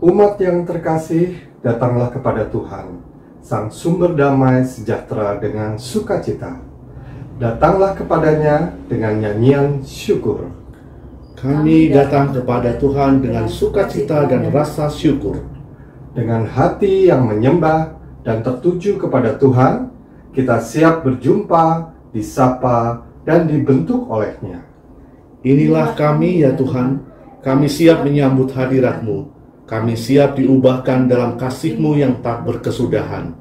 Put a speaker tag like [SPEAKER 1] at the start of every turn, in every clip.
[SPEAKER 1] Umat yang terkasih, datanglah kepada Tuhan, Sang Sumber Damai Sejahtera dengan sukacita. Datanglah kepadanya dengan nyanyian syukur.
[SPEAKER 2] Kami datang kepada Tuhan dengan sukacita dan rasa syukur.
[SPEAKER 1] Dengan hati yang menyembah dan tertuju kepada Tuhan, kita siap berjumpa, disapa, dan dibentuk olehnya.
[SPEAKER 2] Inilah kami ya Tuhan, kami siap menyambut hadirat-Mu. Kami siap diubahkan dalam kasih-Mu yang tak berkesudahan.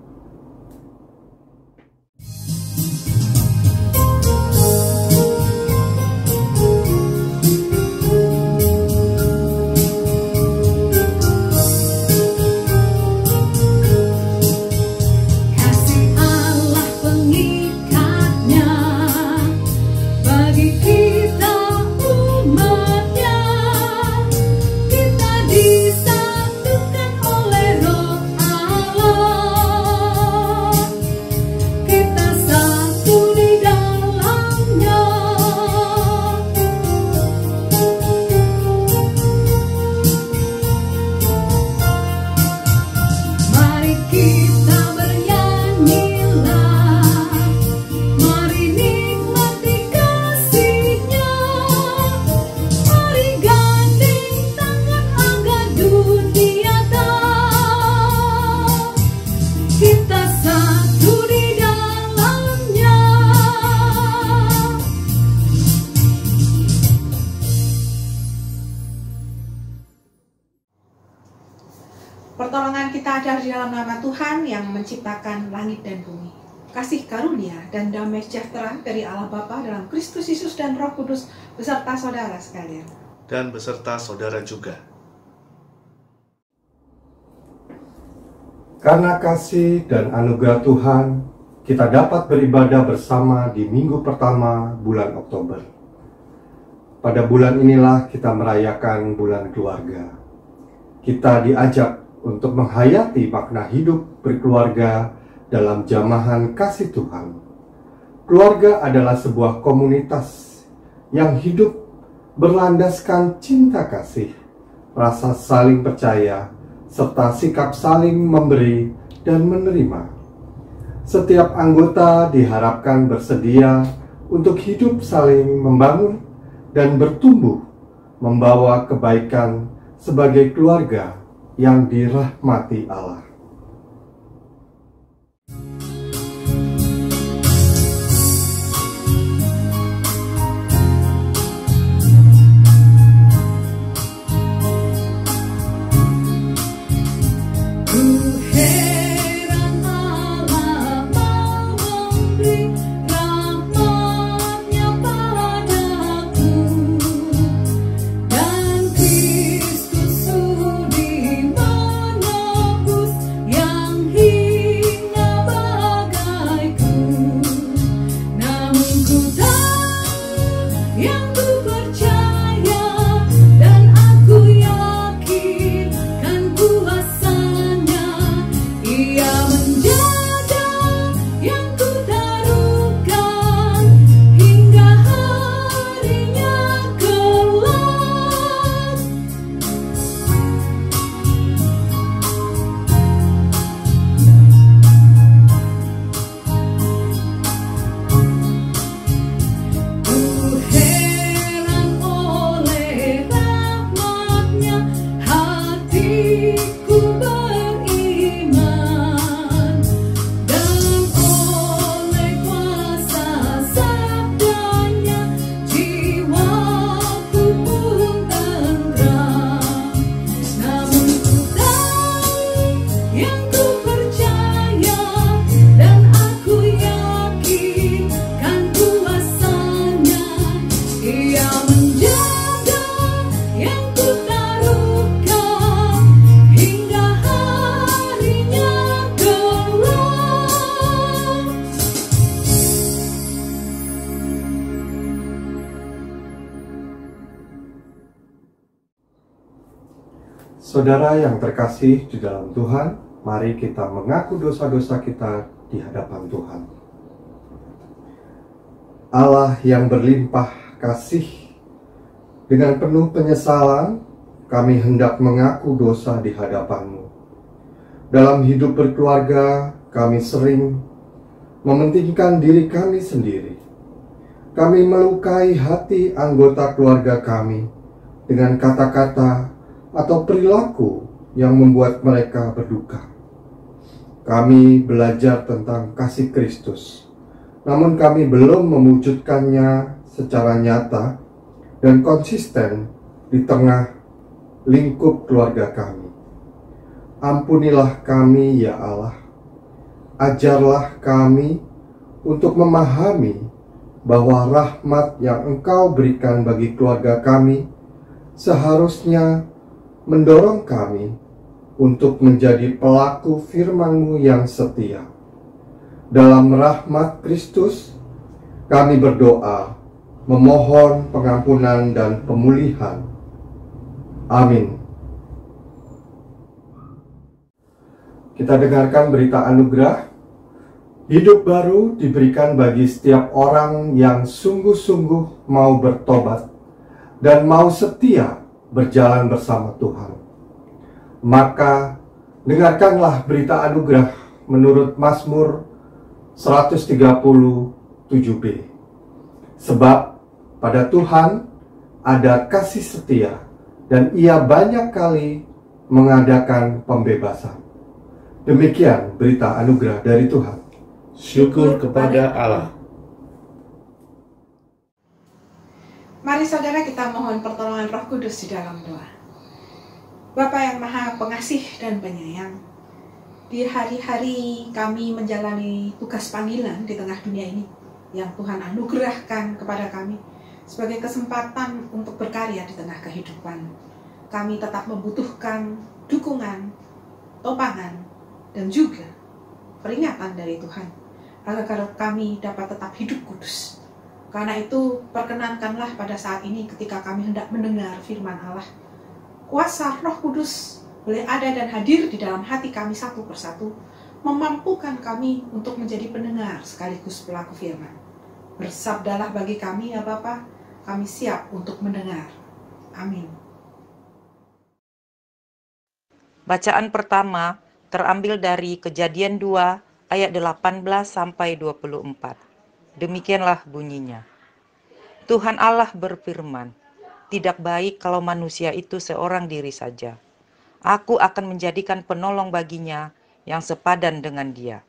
[SPEAKER 3] Pertolongan kita ada di dalam nama Tuhan yang menciptakan langit dan bumi. Kasih karunia dan damai sejahtera dari Allah Bapa dalam Kristus Yesus dan Roh Kudus beserta saudara sekalian.
[SPEAKER 2] Dan beserta saudara juga.
[SPEAKER 1] Karena kasih dan anugerah Tuhan, kita dapat beribadah bersama di minggu pertama bulan Oktober. Pada bulan inilah kita merayakan bulan keluarga. Kita diajak untuk menghayati makna hidup berkeluarga dalam jamahan kasih Tuhan. Keluarga adalah sebuah komunitas yang hidup berlandaskan cinta kasih, rasa saling percaya, serta sikap saling memberi dan menerima. Setiap anggota diharapkan bersedia untuk hidup saling membangun dan bertumbuh, membawa kebaikan sebagai keluarga yang dirahmati Allah.
[SPEAKER 4] Kristus sudi menebus
[SPEAKER 1] Saudara yang terkasih di dalam Tuhan, mari kita mengaku dosa-dosa kita di hadapan Tuhan. Allah yang berlimpah kasih, dengan penuh penyesalan, kami hendak mengaku dosa di hadapan-Mu. Dalam hidup berkeluarga, kami sering mementingkan diri kami sendiri. Kami melukai hati anggota keluarga kami dengan kata-kata atau perilaku yang membuat mereka berduka. Kami belajar tentang kasih Kristus, namun kami belum mewujudkannya secara nyata dan konsisten di tengah lingkup keluarga kami. Ampunilah kami ya Allah. Ajarlah kami untuk memahami bahwa rahmat yang Engkau berikan bagi keluarga kami seharusnya mendorong kami untuk menjadi pelaku firman-Mu yang setia. Dalam rahmat Kristus, kami berdoa, memohon pengampunan dan pemulihan. Amin. Kita dengarkan berita anugerah. Hidup baru diberikan bagi setiap orang yang sungguh-sungguh mau bertobat dan mau setia berjalan bersama Tuhan. Maka dengarkanlah berita anugerah menurut Mazmur 137b. Sebab pada Tuhan ada kasih setia dan Ia banyak kali mengadakan pembebasan. Demikian berita anugerah dari Tuhan.
[SPEAKER 2] Syukur kepada Allah.
[SPEAKER 3] Mari saudara kita mohon pertolongan Roh Kudus di dalam doa. Bapa yang Maha Pengasih dan Penyayang, di hari-hari kami menjalani tugas panggilan di tengah dunia ini yang Tuhan anugerahkan kepada kami sebagai kesempatan untuk berkarya di tengah kehidupan, kami tetap membutuhkan dukungan, topangan, dan juga peringatan dari Tuhan agar kami dapat tetap hidup kudus. Karena itu, perkenankanlah pada saat ini ketika kami hendak mendengar firman Allah, kuasa Roh Kudus boleh ada dan hadir di dalam hati kami satu persatu, memampukan kami untuk menjadi pendengar sekaligus pelaku firman. Bersabdalah bagi kami ya Bapa, kami siap untuk mendengar. Amin.
[SPEAKER 4] Bacaan pertama terambil dari Kejadian 2 ayat 18 sampai 24. Demikianlah bunyinya. Tuhan Allah berfirman, tidak baik kalau manusia itu seorang diri saja. Aku akan menjadikan penolong baginya yang sepadan dengan dia.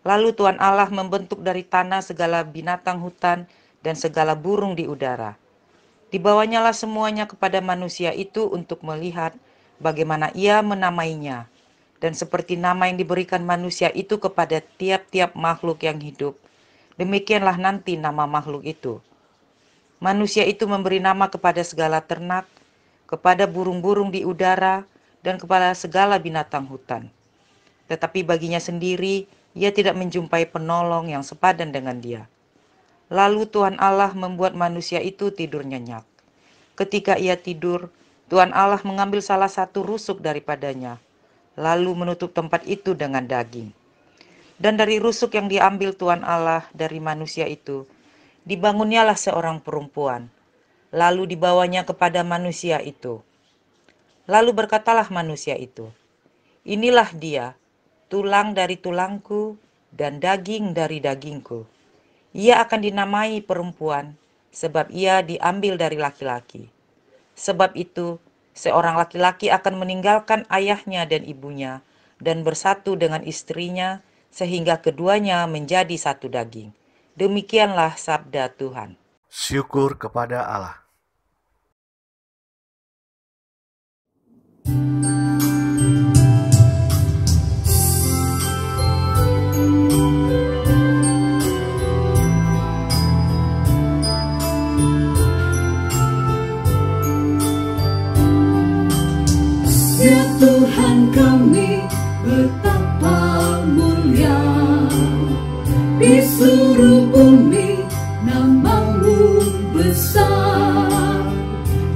[SPEAKER 4] Lalu Tuhan Allah membentuk dari tanah segala binatang hutan dan segala burung di udara. Dibawanyalah semuanya kepada manusia itu untuk melihat bagaimana ia menamainya. Dan seperti nama yang diberikan manusia itu kepada tiap-tiap makhluk yang hidup, demikianlah nanti nama makhluk itu. Manusia itu memberi nama kepada segala ternak, kepada burung-burung di udara, dan kepada segala binatang hutan. Tetapi baginya sendiri, ia tidak menjumpai penolong yang sepadan dengan dia. Lalu Tuhan Allah membuat manusia itu tidur nyenyak. Ketika ia tidur, Tuhan Allah mengambil salah satu rusuk daripadanya, lalu menutup tempat itu dengan daging. Dan dari rusuk yang diambil Tuhan Allah dari manusia itu, dibangunnyalah seorang perempuan, lalu dibawanya kepada manusia itu. Lalu berkatalah manusia itu, inilah dia, tulang dari tulangku dan daging dari dagingku. Ia akan dinamai perempuan, sebab ia diambil dari laki-laki. Sebab itu, seorang laki-laki akan meninggalkan ayahnya dan ibunya dan bersatu dengan istrinya sehingga keduanya menjadi satu daging. Demikianlah sabda Tuhan.
[SPEAKER 2] Syukur kepada Allah.
[SPEAKER 5] Ya Tuhan kami, betapa mulia di seluruh bumi, nama-Mu besar,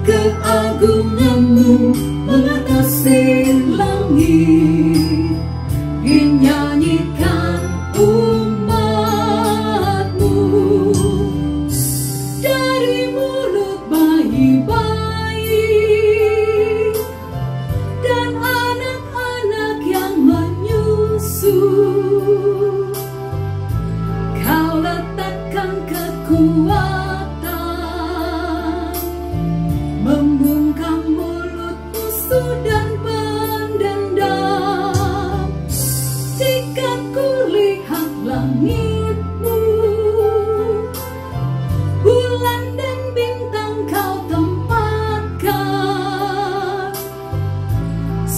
[SPEAKER 5] keagungan-Mu mengatasi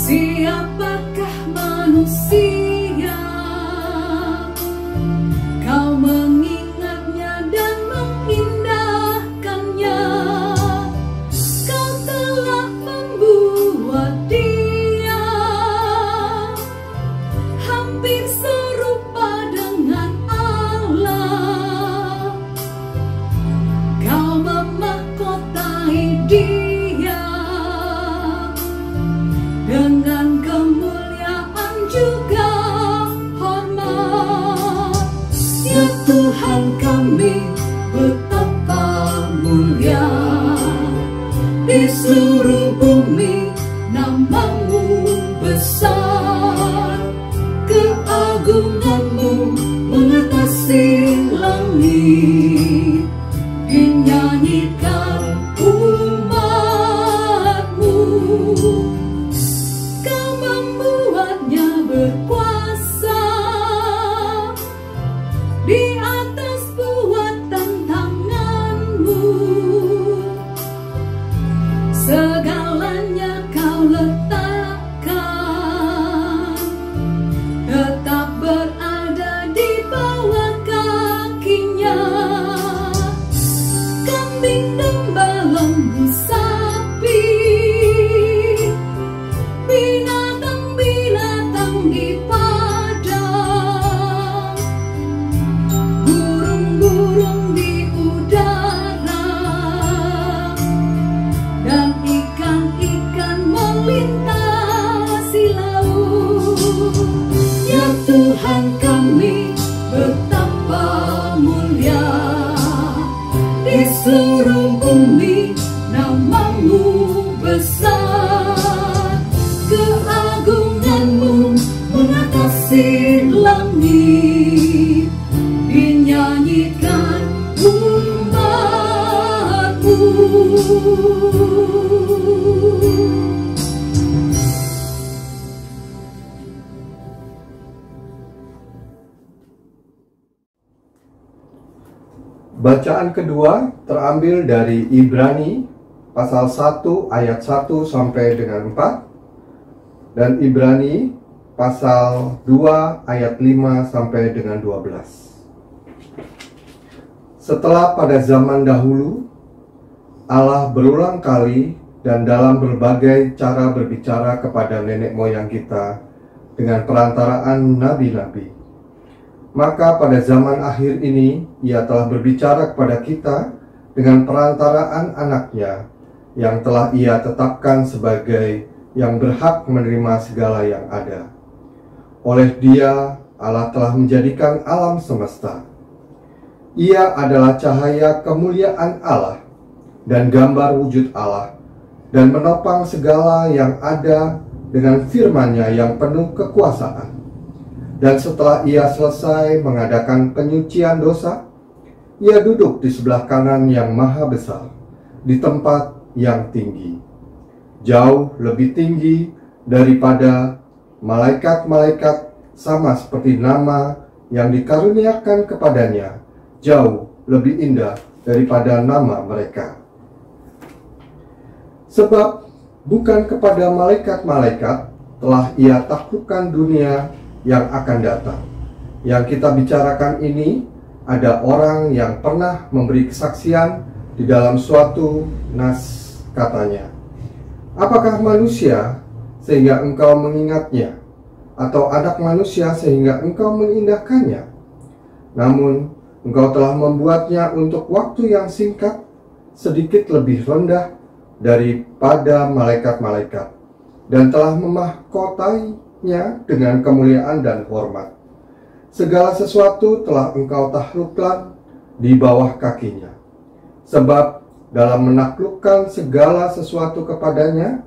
[SPEAKER 5] Siapakah manusia, kau mengingatnya dan mengindahkannya. Kau telah membuat dia hampir serupa dengan Allah. Kau memahkotai dia dengan kemuliaan juga hormat. Ya Tuhan kami, betapa mulia di seluruh bumi nama-Mu besar. Keagungan-Mu mengatasi langit, dinyanyikan umat-Mu. Kau membuatnya berkuasa di atas buatan tangan-Mu. Segalanya Kau letakkan tetap berada di bawah kakinya. Kambing domba, lembu, sapi, binatang-binatang di padang, burung-burung di udara, dan ikan-ikan melintasi laut. Ya Tuhan kami, betapa mulia di seluruh bumi nama-Mu besar. Keagungan-Mu mengatasi langit, dinyanyikan umat-Mu.
[SPEAKER 1] Bacaan kedua terambil dari Ibrani pasal 1 ayat 1 sampai dengan 4 dan Ibrani pasal 2 ayat 5 sampai dengan 12. Setelah pada zaman dahulu Allah berulang kali dan dalam berbagai cara berbicara kepada nenek moyang kita dengan perantaraan nabi-nabi. Maka pada zaman akhir ini Ia telah berbicara kepada kita dengan perantaraan anaknya yang telah Ia tetapkan sebagai yang berhak menerima segala yang ada. Oleh Dia Allah telah menjadikan alam semesta. Ia adalah cahaya kemuliaan Allah dan gambar wujud Allah, dan menopang segala yang ada dengan firman-Nya yang penuh kekuasaan. Dan setelah Ia selesai mengadakan penyucian dosa, Ia duduk di sebelah kanan yang maha besar, di tempat yang tinggi, jauh lebih tinggi daripada malaikat-malaikat, sama seperti nama yang dikaruniakan kepadanya jauh lebih indah daripada nama mereka. Sebab bukan kepada malaikat-malaikat telah Ia taklukkan dunia yang akan datang. Yang kita bicarakan ini ada orang yang pernah memberi kesaksian di dalam suatu nas, katanya, apakah manusia sehingga engkau mengingatnya, atau anak manusia sehingga engkau mengindahkannya? Namun engkau telah membuatnya untuk waktu yang singkat, sedikit lebih rendah daripada malaikat-malaikat, dan telah memahkotainya dengan kemuliaan dan hormat. Segala sesuatu telah engkau taklukkan di bawah kakinya. Sebab dalam menaklukkan segala sesuatu kepadanya,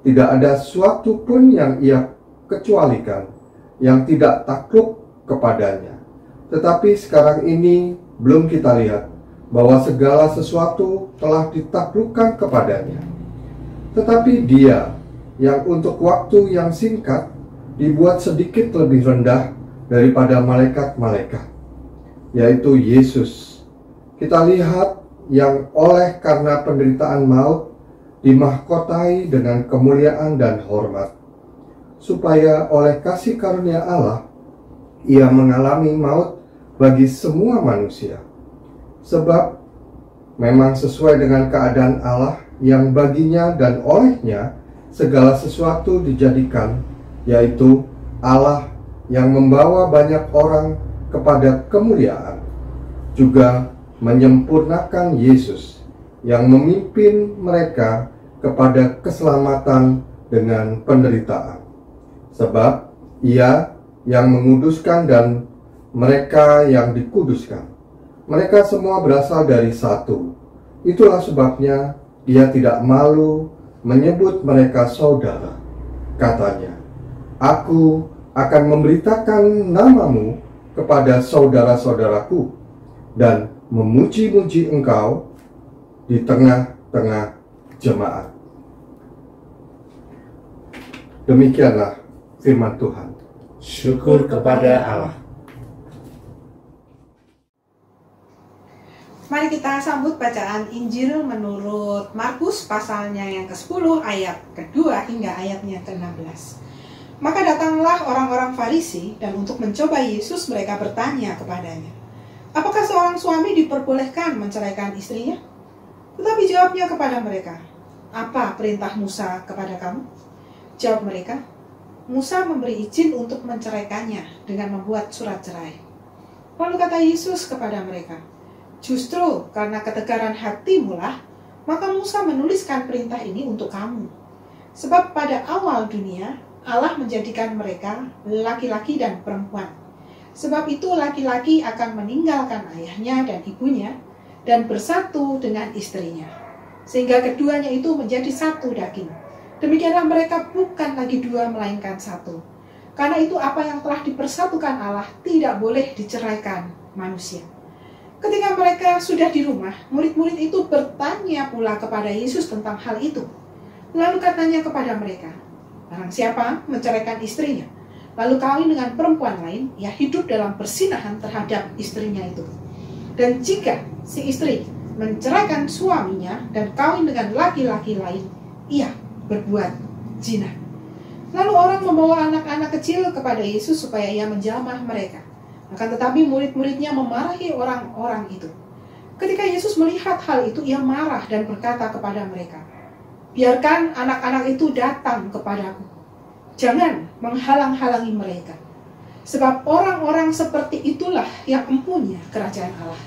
[SPEAKER 1] tidak ada sesuatu pun yang Ia kecualikan, yang tidak takluk kepadanya. Tetapi sekarang ini belum kita lihat bahwa segala sesuatu telah ditaklukkan kepadanya. Tetapi Dia yang untuk waktu yang singkat dibuat sedikit lebih rendah daripada malaikat-malaikat, yaitu Yesus. Kita lihat yang oleh karena penderitaan maut dimahkotai dengan kemuliaan dan hormat, supaya oleh kasih karunia Allah, ia mengalami maut bagi semua manusia. Sebab memang sesuai dengan keadaan Allah yang baginya dan olehnya segala sesuatu dijadikan, yaitu Allah yang membawa banyak orang kepada kemuliaan, juga menyempurnakan Yesus yang memimpin mereka kepada keselamatan dengan penderitaan. Sebab ia yang menguduskan dan mereka yang dikuduskan, mereka semua berasal dari satu. Itulah sebabnya dia tidak malu menyebut mereka saudara. Katanya, "Aku akan memberitakan namamu kepada saudara-saudaraku dan memuji-muji engkau di tengah-tengah jemaat." Demikianlah firman Tuhan.
[SPEAKER 2] Syukur kepada Allah.
[SPEAKER 3] Mari kita sambut bacaan Injil menurut Markus pasalnya yang ke-10 ayat kedua hingga ayatnya ke-16. Maka datanglah orang-orang Farisi dan untuk mencoba Yesus mereka bertanya kepadanya, "Apakah seorang suami diperbolehkan menceraikan istrinya?" Tetapi jawabnya kepada mereka, "Apa perintah Musa kepada kamu?" Jawab mereka, "Musa memberi izin untuk menceraikannya dengan membuat surat cerai." Lalu kata Yesus kepada mereka, "Justru karena ketegaran hatimulah, maka Musa menuliskan perintah ini untuk kamu. Sebab pada awal dunia, Allah menjadikan mereka laki-laki dan perempuan. Sebab itu laki-laki akan meninggalkan ayahnya dan ibunya dan bersatu dengan istrinya, sehingga keduanya itu menjadi satu daging. Demikianlah mereka bukan lagi dua melainkan satu. Karena itu apa yang telah dipersatukan Allah tidak boleh diceraikan manusia." Ketika mereka sudah di rumah, murid-murid itu bertanya pula kepada Yesus tentang hal itu. Lalu katanya kepada mereka, "Barang siapa menceraikan istrinya, lalu kawin dengan perempuan lain, ia hidup dalam perzinahan terhadap istrinya itu. Dan jika si istri menceraikan suaminya dan kawin dengan laki-laki lain, ia berbuat zina." Lalu orang membawa anak-anak kecil kepada Yesus supaya ia menjamah mereka. Akan tetapi murid-muridnya memarahi orang-orang itu. Ketika Yesus melihat hal itu, ia marah dan berkata kepada mereka, "Biarkan anak-anak itu datang kepadaku. Jangan menghalang-halangi mereka. Sebab orang-orang seperti itulah yang empunya kerajaan Allah.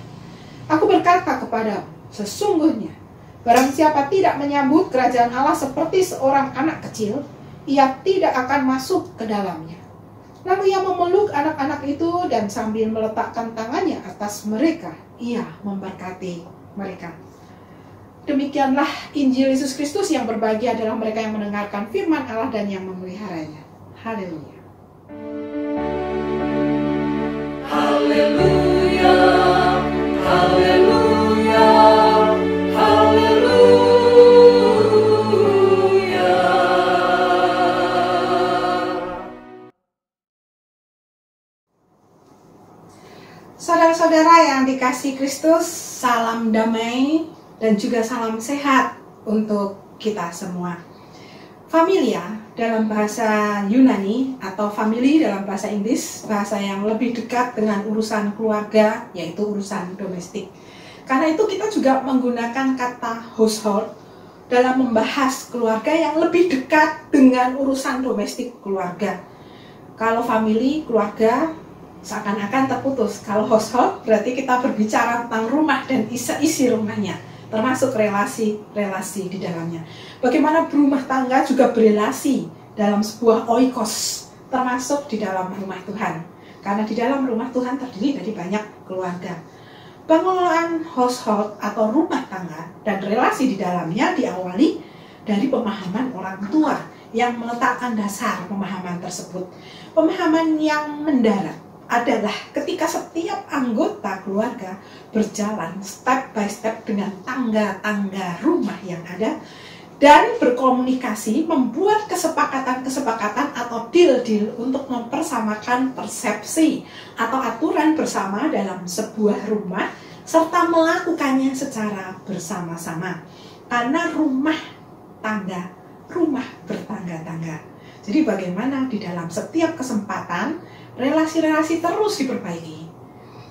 [SPEAKER 3] Aku berkata kepadamu, sesungguhnya, barang siapa tidak menyambut kerajaan Allah seperti seorang anak kecil, ia tidak akan masuk ke dalamnya." Lalu ia memeluk anak-anak itu dan sambil meletakkan tangannya atas mereka, ia memberkati mereka. Demikianlah Injil Yesus Kristus. Yang berbahagia adalah mereka yang mendengarkan firman Allah dan yang memeliharanya. Haleluya.
[SPEAKER 5] Haleluya, haleluya, haleluya.
[SPEAKER 3] Saudara-saudara yang dikasihi Kristus, salam damai dan juga salam sehat untuk kita semua. Familia dalam bahasa Yunani atau family dalam bahasa Inggris, bahasa yang lebih dekat dengan urusan keluarga, yaitu urusan domestik. Karena itu kita juga menggunakan kata household dalam membahas keluarga yang lebih dekat dengan urusan domestik keluarga. Kalau family, keluarga, seakan-akan terputus. Kalau household berarti kita berbicara tentang rumah dan isi rumahnya, termasuk relasi-relasi di dalamnya. Bagaimana berumah tangga juga berelasi dalam sebuah oikos, termasuk di dalam rumah Tuhan. Karena di dalam rumah Tuhan terdiri dari banyak keluarga. Pengelolaan household atau rumah tangga dan relasi di dalamnya diawali dari pemahaman orang tua yang meletakkan dasar pemahaman tersebut. Pemahaman yang mendarat adalah ketika setiap anggota keluarga berjalan step by step dengan tangga-tangga rumah yang ada dan berkomunikasi, membuat kesepakatan-kesepakatan atau deal-deal untuk mempersamakan persepsi atau aturan bersama dalam sebuah rumah serta melakukannya secara bersama-sama. Karena rumah tangga, rumah bertangga-tangga. Jadi bagaimana di dalam setiap kesempatan relasi-relasi terus diperbaiki,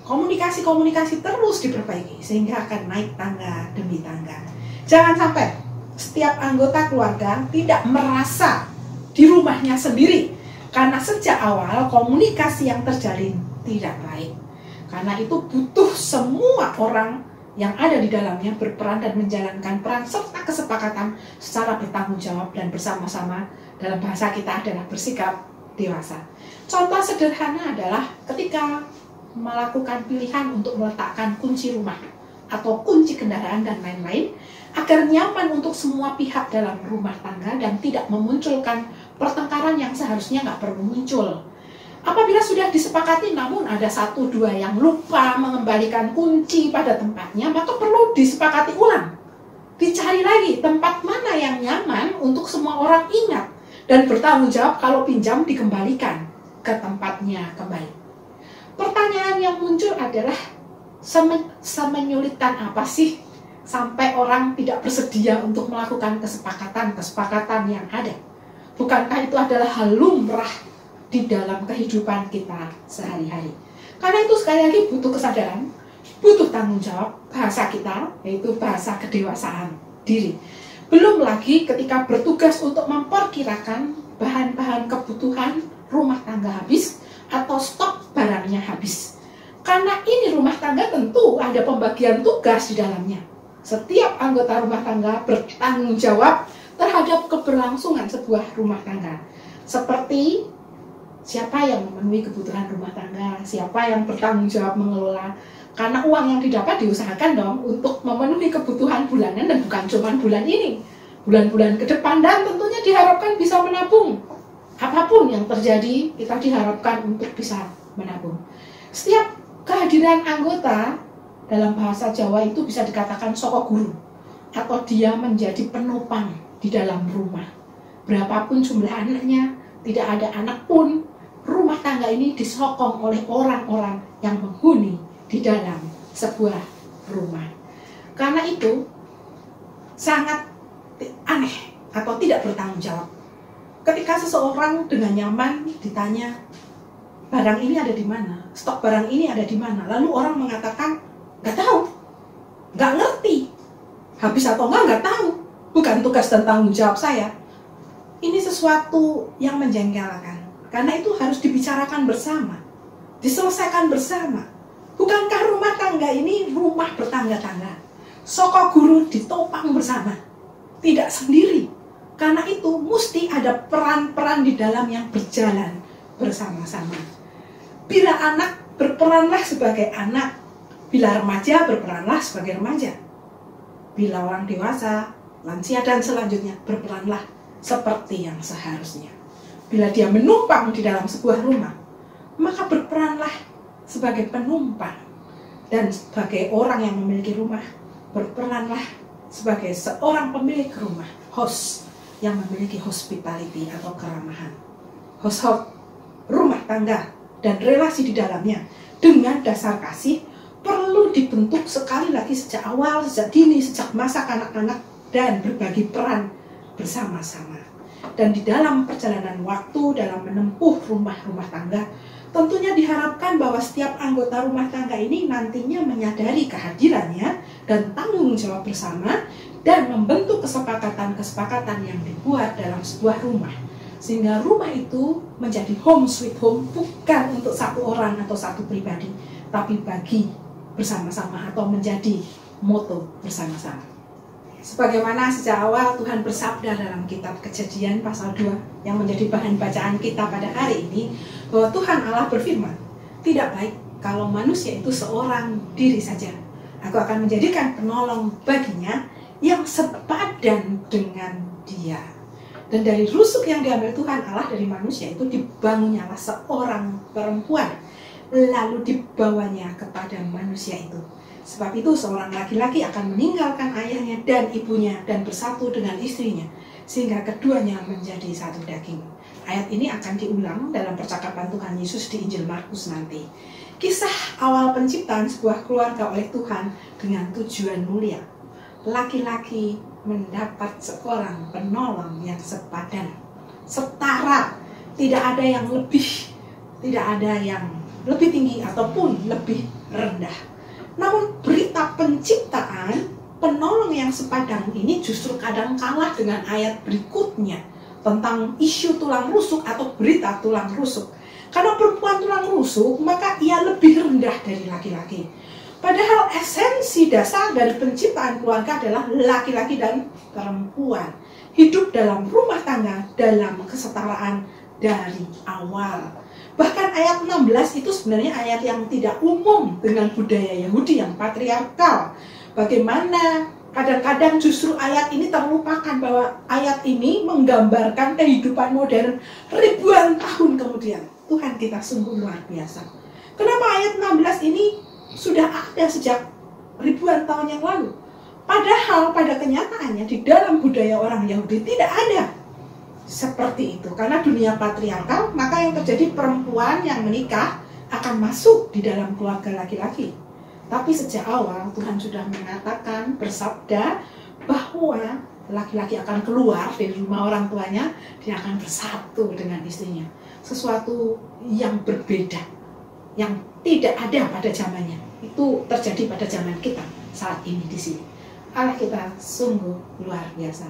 [SPEAKER 3] komunikasi-komunikasi terus diperbaiki, sehingga akan naik tangga demi tangga. Jangan sampai setiap anggota keluarga tidak merasa di rumahnya sendiri, karena sejak awal komunikasi yang terjalin tidak baik. Karena itu butuh semua orang yang ada di dalamnya berperan dan menjalankan peran serta kesepakatan secara bertanggung jawab dan bersama-sama. Dalam bahasa kita adalah bersikap dewasa. Contoh sederhana adalah ketika melakukan pilihan untuk meletakkan kunci rumah atau kunci kendaraan dan lain-lain agar nyaman untuk semua pihak dalam rumah tangga dan tidak memunculkan pertengkaran yang seharusnya nggak perlu muncul. Apabila sudah disepakati namun ada 1-2 yang lupa mengembalikan kunci pada tempatnya, maka perlu disepakati ulang. Dicari lagi tempat mana yang nyaman untuk semua orang ingat dan bertanggung jawab kalau pinjam dikembalikan ke tempatnya kembali. Pertanyaan yang muncul adalah semenyulitkan apa sih sampai orang tidak bersedia untuk melakukan kesepakatan yang ada? Bukankah itu adalah hal lumrah di dalam kehidupan kita sehari-hari? Karena itu sekali lagi butuh kesadaran, butuh tanggung jawab, bahasa kita yaitu bahasa kedewasaan diri. Belum lagi ketika bertugas untuk memperkirakan bahan-bahan kebutuhan rumah tangga habis atau stok barangnya habis. Karena ini rumah tangga tentu ada pembagian tugas di dalamnya. Setiap anggota rumah tangga bertanggung jawab terhadap keberlangsungan sebuah rumah tangga. Seperti siapa yang memenuhi kebutuhan rumah tangga, siapa yang bertanggung jawab mengelola. Karena uang yang didapat diusahakan dong untuk memenuhi kebutuhan bulanan dan bukan cuma bulan ini. Bulan-bulan ke depan dan tentunya diharapkan bisa menabung. Apapun yang terjadi, kita diharapkan untuk bisa menabung. Setiap kehadiran anggota dalam bahasa Jawa itu bisa dikatakan soko guru atau dia menjadi penopang di dalam rumah. Berapapun jumlah anaknya, tidak ada anak pun, rumah tangga ini disokong oleh orang-orang yang menghuni di dalam sebuah rumah. Karena itu sangat aneh atau tidak bertanggung jawab ketika seseorang dengan nyaman ditanya barang ini ada di mana, stok barang ini ada di mana, lalu orang mengatakan nggak tahu, nggak ngerti, habis atau nggak tahu, bukan tugas dan tanggung jawab saya. Ini sesuatu yang menjengkelkan, karena itu harus dibicarakan bersama, diselesaikan bersama. Bukankah rumah tangga ini rumah bertangga-tangga? Soko guru ditopang bersama, tidak sendiri. Karena itu mesti ada peran-peran di dalam yang berjalan bersama-sama. Bila anak, berperanlah sebagai anak. Bila remaja, berperanlah sebagai remaja. Bila orang dewasa, lansia dan selanjutnya, berperanlah seperti yang seharusnya. Bila dia menumpang di dalam sebuah rumah, maka berperanlah sebagai penumpang. Dan sebagai orang yang memiliki rumah, berperanlah sebagai seorang pemilik rumah, host yang memiliki hospitality atau keramahan. Household, rumah tangga, dan relasi di dalamnya dengan dasar kasih perlu dibentuk sekali lagi sejak awal, sejak dini, sejak masa kanak-kanak, dan berbagi peran bersama-sama. Dan di dalam perjalanan waktu, dalam menempuh rumah-rumah tangga, tentunya diharapkan bahwa setiap anggota rumah tangga ini nantinya menyadari kehadirannya dan tanggung jawab bersama dan membentuk kesepakatan-kesepakatan yang dibuat dalam sebuah rumah. Sehingga rumah itu menjadi home sweet home, bukan untuk satu orang atau satu pribadi, tapi bagi bersama-sama atau menjadi moto bersama-sama. Sebagaimana sejak awal Tuhan bersabda dalam kitab Kejadian pasal 2 yang menjadi bahan bacaan kita pada hari ini, bahwa Tuhan Allah berfirman, tidak baik kalau manusia itu seorang diri saja. Aku akan menjadikan penolong baginya yang sepadan dengan dia. Dan dari rusuk yang diambil Tuhan Allah dari manusia itu dibangunnyalah seorang perempuan, lalu dibawanya kepada manusia itu. Sebab itu seorang laki-laki akan meninggalkan ayahnya dan ibunya dan bersatu dengan istrinya, sehingga keduanya menjadi satu daging. Ayat ini akan diulang dalam percakapan Tuhan Yesus di Injil Markus nanti. Kisah awal penciptaan sebuah keluarga oleh Tuhan dengan tujuan mulia. Laki-laki mendapat seorang penolong yang sepadan, setara setara, tidak ada yang lebih, tidak ada yang lebih tinggi ataupun lebih rendah. Namun berita penciptaan, penolong yang sepadan ini justru kadang kalah dengan ayat berikutnya tentang isu tulang rusuk atau berita tulang rusuk. Karena perempuan tulang rusuk, maka ia lebih rendah dari laki-laki. Padahal esensi dasar dari penciptaan keluarga adalah laki-laki dan perempuan hidup dalam rumah tangga dalam kesetaraan dari awal. Bahkan ayat 16 itu sebenarnya ayat yang tidak umum dengan budaya Yahudi yang patriarkal. Bagaimana kadang-kadang justru ayat ini terlupakan bahwa ayat ini menggambarkan kehidupan modern ribuan tahun kemudian. Tuhan kita sungguh luar biasa. Kenapa ayat 16 ini sudah ada sejak ribuan tahun yang lalu? Padahal pada kenyataannya di dalam budaya orang Yahudi tidak ada seperti itu. Karena dunia patriarkal, maka yang terjadi perempuan yang menikah akan masuk di dalam keluarga laki-laki. Tapi sejak awal Tuhan sudah mengatakan, bersabda bahwa laki-laki akan keluar dari rumah orang tuanya, dia akan bersatu dengan istrinya. Sesuatu yang berbeda, yang tidak ada pada zamannya. Itu terjadi pada zaman kita saat ini di sini. Allah kita sungguh luar biasa.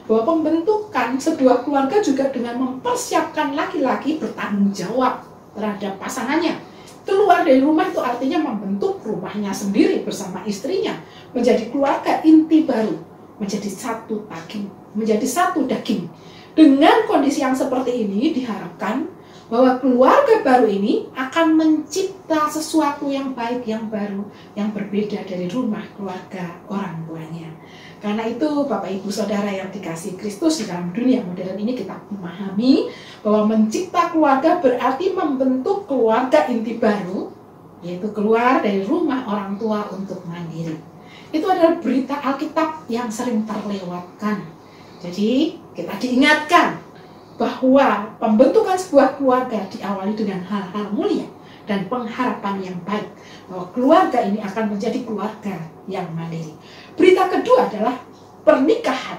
[SPEAKER 3] Bahwa pembentukan sebuah keluarga juga dengan mempersiapkan laki-laki bertanggung jawab terhadap pasangannya. Keluar dari rumah itu artinya membentuk rumahnya sendiri bersama istrinya, menjadi keluarga inti baru, menjadi satu daging. Dengan kondisi yang seperti ini diharapkan bahwa keluarga baru ini akan mencipta sesuatu yang baik, yang baru, yang berbeda dari rumah keluarga orang tuanya. Karena itu Bapak Ibu Saudara yang dikasihi Kristus, di dalam dunia modern ini kita memahami bahwa mencipta keluarga berarti membentuk keluarga inti baru, yaitu keluar dari rumah orang tua untuk mandiri. Itu adalah berita Alkitab yang sering terlewatkan. Jadi kita diingatkan bahwa pembentukan sebuah keluarga diawali dengan hal-hal mulia dan pengharapan yang baik, bahwa keluarga ini akan menjadi keluarga yang mandiri. Berita kedua adalah pernikahan,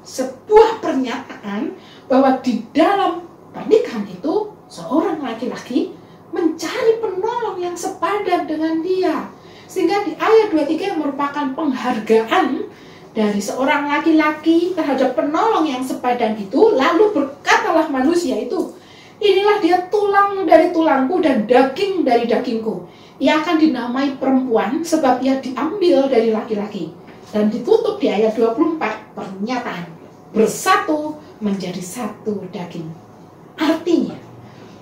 [SPEAKER 3] sebuah pernyataan bahwa di dalam pernikahan itu seorang laki-laki mencari penolong yang sepadan dengan dia, sehingga di ayat 23 yang merupakan penghargaan dari seorang laki-laki terhadap penolong yang sepadan itu, lalu berkatalah manusia itu, inilah dia tulang dari tulangku dan daging dari dagingku. Ia akan dinamai perempuan sebab ia diambil dari laki-laki. Dan ditutup di ayat 24, pernyataan bersatu menjadi satu daging. Artinya,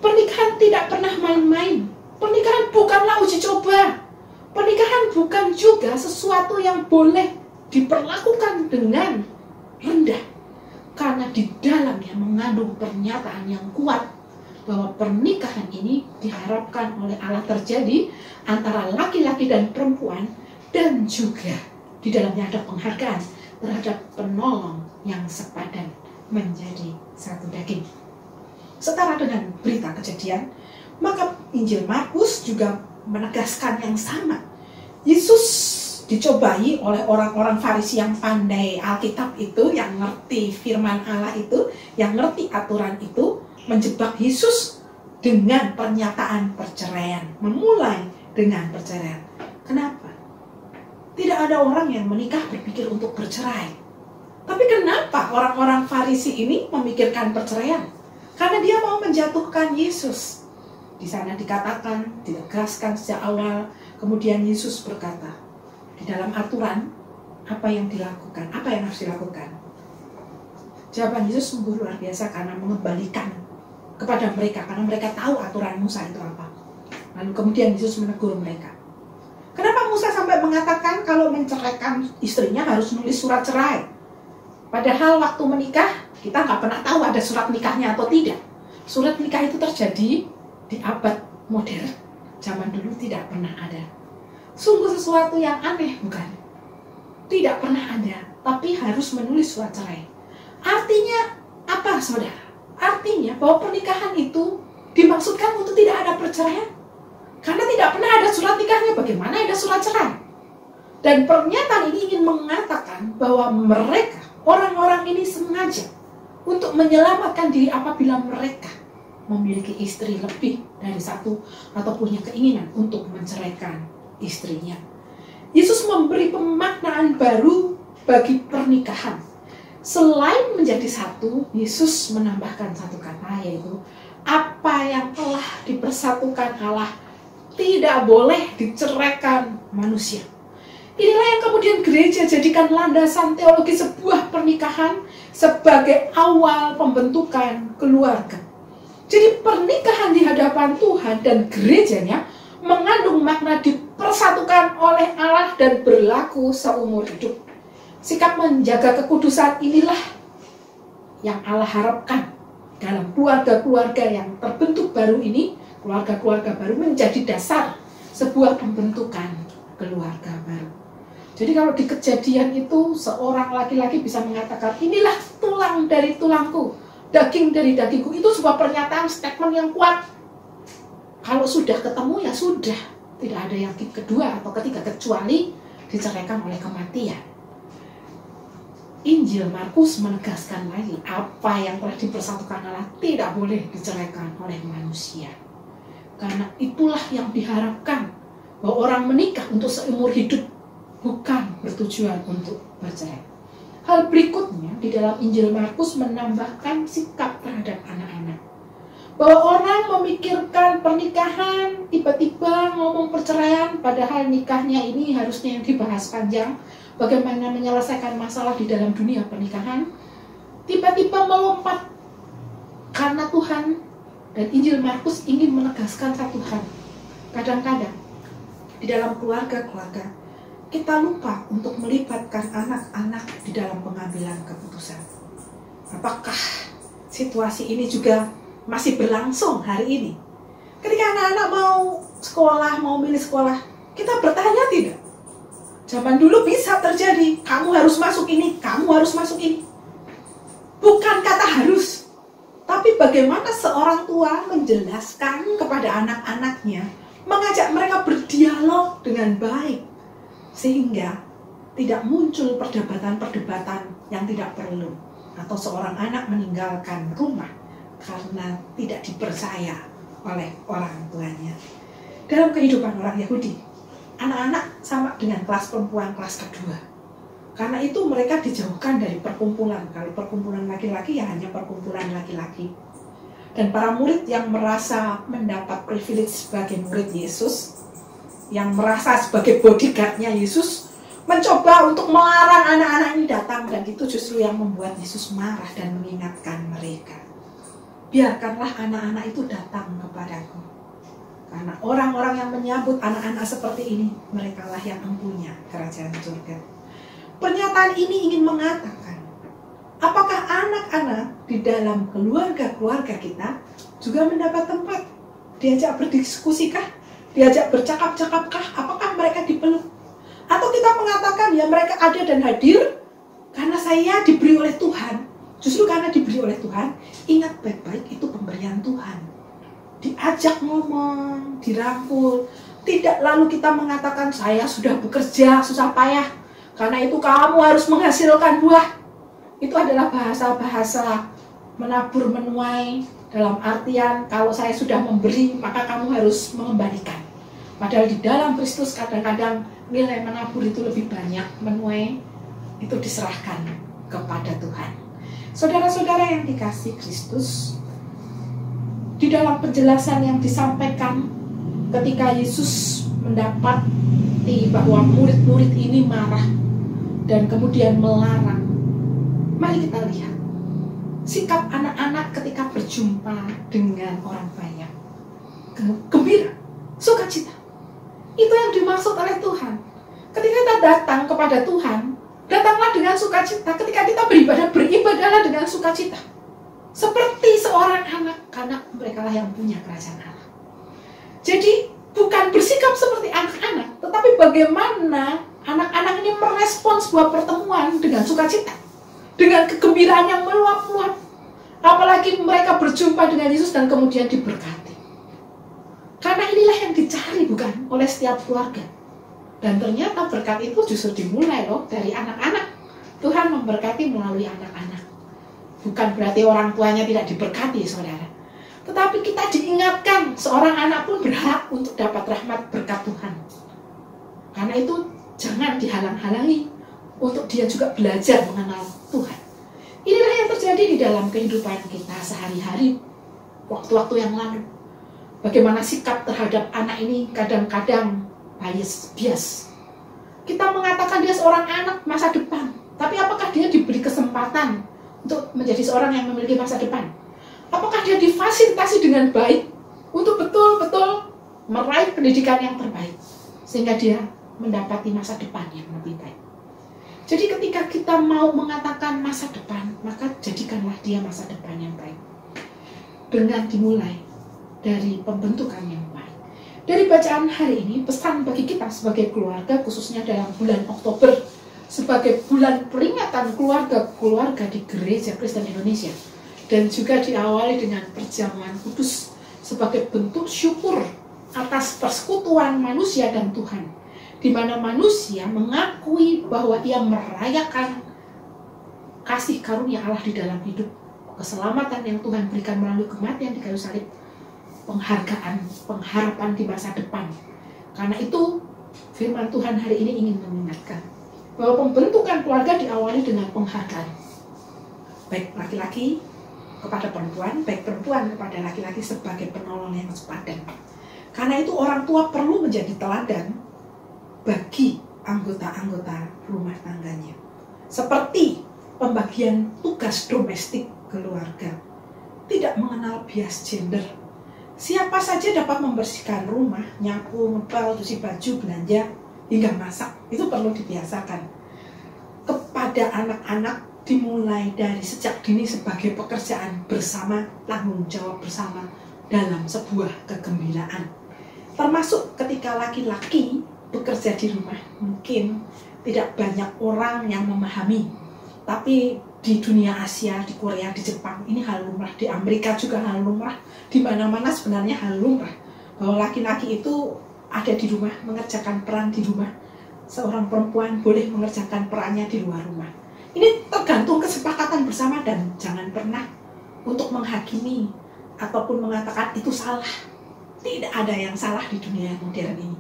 [SPEAKER 3] pernikahan tidak pernah main-main. Pernikahan bukanlah uji coba. Pernikahan bukan juga sesuatu yang boleh diperlakukan dengan rendah, karena di dalamnya mengandung pernyataan yang kuat bahwa pernikahan ini diharapkan oleh Allah terjadi antara laki-laki dan perempuan, dan juga di dalamnya ada penghargaan terhadap penolong yang sepadan menjadi satu daging. Setara dengan berita Kejadian, maka Injil Markus juga menegaskan yang sama. Yesus dicobai oleh orang-orang Farisi yang pandai Alkitab itu, yang ngerti firman Allah itu, yang ngerti aturan itu, menjebak Yesus dengan pernyataan perceraian, memulai dengan perceraian. Kenapa? Tidak ada orang yang menikah berpikir untuk bercerai. Tapi kenapa orang-orang Farisi ini memikirkan perceraian? Karena dia mau menjatuhkan Yesus. Di sana dikatakan, ditegaskan sejak awal, kemudian Yesus berkata, di dalam aturan, apa yang dilakukan, apa yang harus dilakukan? Jawaban Yesus sungguh luar biasa karena mengembalikan kepada mereka, karena mereka tahu aturan Musa itu apa. Lalu kemudian Yesus menegur mereka. Kenapa Musa sampai mengatakan kalau menceraikan istrinya harus nulis surat cerai? Padahal waktu menikah, kita nggak pernah tahu ada surat nikahnya atau tidak. Surat nikah itu terjadi di abad modern. Zaman dulu tidak pernah ada. Sungguh sesuatu yang aneh, bukan? Tidak pernah ada, tapi harus menulis surat cerai. Artinya apa, saudara? Artinya bahwa pernikahan itu dimaksudkan untuk tidak ada perceraian. Karena tidak pernah ada surat nikahnya, bagaimana ada surat cerai? Dan pernyataan ini ingin mengatakan bahwa mereka, orang-orang ini sengaja untuk menyelamatkan diri apabila mereka memiliki istri lebih dari satu atau punya keinginan untuk menceraikan istrinya. Yesus memberi pemaknaan baru bagi pernikahan. Selain menjadi satu, Yesus menambahkan satu kata, yaitu apa yang telah dipersatukan Allah tidak boleh diceraikan manusia. Inilah yang kemudian gereja jadikan landasan teologi sebuah pernikahan sebagai awal pembentukan keluarga. Jadi pernikahan di hadapan Tuhan dan gerejanya mengandung makna dipersatukan oleh Allah dan berlaku seumur hidup. Sikap menjaga kekudusan inilah yang Allah harapkan dalam keluarga-keluarga yang terbentuk baru ini. Keluarga-keluarga baru menjadi dasar sebuah pembentukan keluarga baru. Jadi kalau di Kejadian itu seorang laki-laki bisa mengatakan, inilah tulang dari tulangku, daging dari dagingku. Itu sebuah pernyataan, statement yang kuat. Kalau sudah ketemu ya sudah, tidak ada yang kedua atau ketiga kecuali diceraikan oleh kematian. Injil Markus menegaskan lagi, apa yang telah dipersatukan Allah tidak boleh diceraikan oleh manusia. Karena itulah yang diharapkan, bahwa orang menikah untuk seumur hidup, bukan bertujuan untuk bercerai. Hal berikutnya di dalam Injil Markus menambahkan sikap terhadap anak-anak. Bahwa orang memikirkan pernikahan, tiba-tiba ngomong perceraian, padahal nikahnya ini harusnya yang dibahas panjang, bagaimana menyelesaikan masalah di dalam dunia pernikahan, tiba-tiba melompat karena Tuhan dan Injil Markus ingin menegaskan satu hal. Kadang-kadang di dalam keluarga-keluarga kita lupa untuk melibatkan anak-anak di dalam pengambilan keputusan. Apakah situasi ini juga masih berlangsung hari ini? Ketika anak-anak mau sekolah, mau milih sekolah, kita bertanya tidak? Zaman dulu bisa terjadi, kamu harus masuk ini, kamu harus masuk ini. Bukan kata harus, tapi bagaimana seorang tua menjelaskan kepada anak-anaknya, mengajak mereka berdialog dengan baik, sehingga tidak muncul perdebatan-perdebatan yang tidak perlu, atau seorang anak meninggalkan rumah karena tidak dipercaya oleh orang tuanya. Dalam kehidupan orang Yahudi, anak-anak sama dengan kelas perempuan kelas kedua. Karena itu mereka dijauhkan dari perkumpulan. Kalau perkumpulan laki-laki ya hanya perkumpulan laki-laki. Dan para murid yang merasa mendapat privilege sebagai murid Yesus, yang merasa sebagai bodyguardnya Yesus, mencoba untuk melarang anak-anak ini datang. Dan itu justru yang membuat Yesus marah dan mengingatkan mereka. Biarkanlah anak-anak itu datang kepadaku. Karena orang-orang yang menyambut anak-anak seperti ini, merekalah yang empunya kerajaan surga. Pernyataan ini ingin mengatakan, apakah anak-anak di dalam keluarga-keluarga kita juga mendapat tempat? Diajak berdiskusikah? Diajak bercakap-cakapkah? Apakah mereka dipeluk? Atau kita mengatakan, ya mereka ada dan hadir karena saya diberi oleh Tuhan. Justru karena diberi oleh Tuhan, ingat baik-baik itu pemberian Tuhan. Diajak ngomong, dirangkul. Tidak lalu kita mengatakan, saya sudah bekerja, susah payah, karena itu kamu harus menghasilkan buah. Itu adalah bahasa-bahasa menabur menuai, dalam artian kalau saya sudah memberi, maka kamu harus mengembalikan. Padahal di dalam Kristus kadang-kadang nilai menabur itu lebih banyak, menuai itu diserahkan kepada Tuhan. Saudara-saudara yang dikasih Kristus, di dalam penjelasan yang disampaikan ketika Yesus mendapati bahwa murid-murid ini marah dan kemudian melarang, mari kita lihat sikap anak-anak ketika berjumpa dengan orang banyak. Gembira, sukacita. Itu yang dimaksud oleh Tuhan. Ketika kita datang kepada Tuhan, datanglah dengan sukacita. Ketika kita beribadah, beribadahlah dengan sukacita. Seperti seorang anak, karena mereka lah yang punya kerajaan Allah. Jadi bukan bersikap seperti anak-anak, tetapi bagaimana anak-anak ini merespons sebuah pertemuan dengan sukacita, dengan kegembiraan yang meluap-luap. Apalagi mereka berjumpa dengan Yesus dan kemudian diberkati. Karena inilah yang dicari bukan oleh setiap keluarga. Dan ternyata berkat itu justru dimulai loh dari anak-anak. Tuhan memberkati melalui anak-anak. Bukan berarti orang tuanya tidak diberkati, saudara. Tetapi kita diingatkan, seorang anak pun berhak untuk dapat rahmat berkat Tuhan. Karena itu jangan dihalang-halangi untuk dia juga belajar mengenal Tuhan. Inilah yang terjadi di dalam kehidupan kita sehari-hari, waktu-waktu yang lalu. Bagaimana sikap terhadap anak ini kadang-kadang bias. Kita mengatakan dia seorang anak masa depan, tapi apakah dia diberi kesempatan untuk menjadi seorang yang memiliki masa depan? Apakah dia difasilitasi dengan baik untuk betul-betul meraih pendidikan yang terbaik, sehingga dia mendapati masa depan yang lebih baik? Jadi ketika kita mau mengatakan masa depan, maka jadikanlah dia masa depan yang baik. Dengan dimulai dari pembentukan yang baik. Dari bacaan hari ini, pesan bagi kita sebagai keluarga, khususnya dalam bulan Oktober, sebagai bulan peringatan keluarga di Gereja Kristen Indonesia, dan juga diawali dengan perjamuan kudus sebagai bentuk syukur atas persekutuan manusia dan Tuhan, di mana manusia mengakui bahwa ia merayakan kasih karunia Allah di dalam hidup, keselamatan yang Tuhan berikan melalui kematian di kayu salib, penghargaan, pengharapan di masa depan. Karena itu firman Tuhan hari ini ingin mengingatkan bahwa pembentukan keluarga diawali dengan penghargaan, baik laki-laki kepada perempuan, baik perempuan kepada laki-laki sebagai penolong yang sepadan. Karena itu orang tua perlu menjadi teladan bagi anggota-anggota rumah tangganya, seperti pembagian tugas domestik keluarga, tidak mengenal bias gender. Siapa saja dapat membersihkan rumah, nyapu, ngepel, cuci baju, belanja, hingga masak. Itu perlu dibiasakan. Kepada anak-anak dimulai dari sejak dini sebagai pekerjaan bersama, tanggung jawab bersama dalam sebuah kegembiraan. Termasuk ketika laki-laki bekerja di rumah, mungkin tidak banyak orang yang memahami. Tapi di dunia Asia, di Korea, di Jepang, ini hal lumrah. Di Amerika juga hal lumrah. Di mana-mana sebenarnya hal lumrah. Bahwa laki-laki itu ada di rumah, mengerjakan peran di rumah. Seorang perempuan boleh mengerjakan perannya di luar rumah. Ini tergantung kesepakatan bersama, dan jangan pernah untuk menghakimi ataupun mengatakan itu salah. Tidak ada yang salah di dunia modern ini.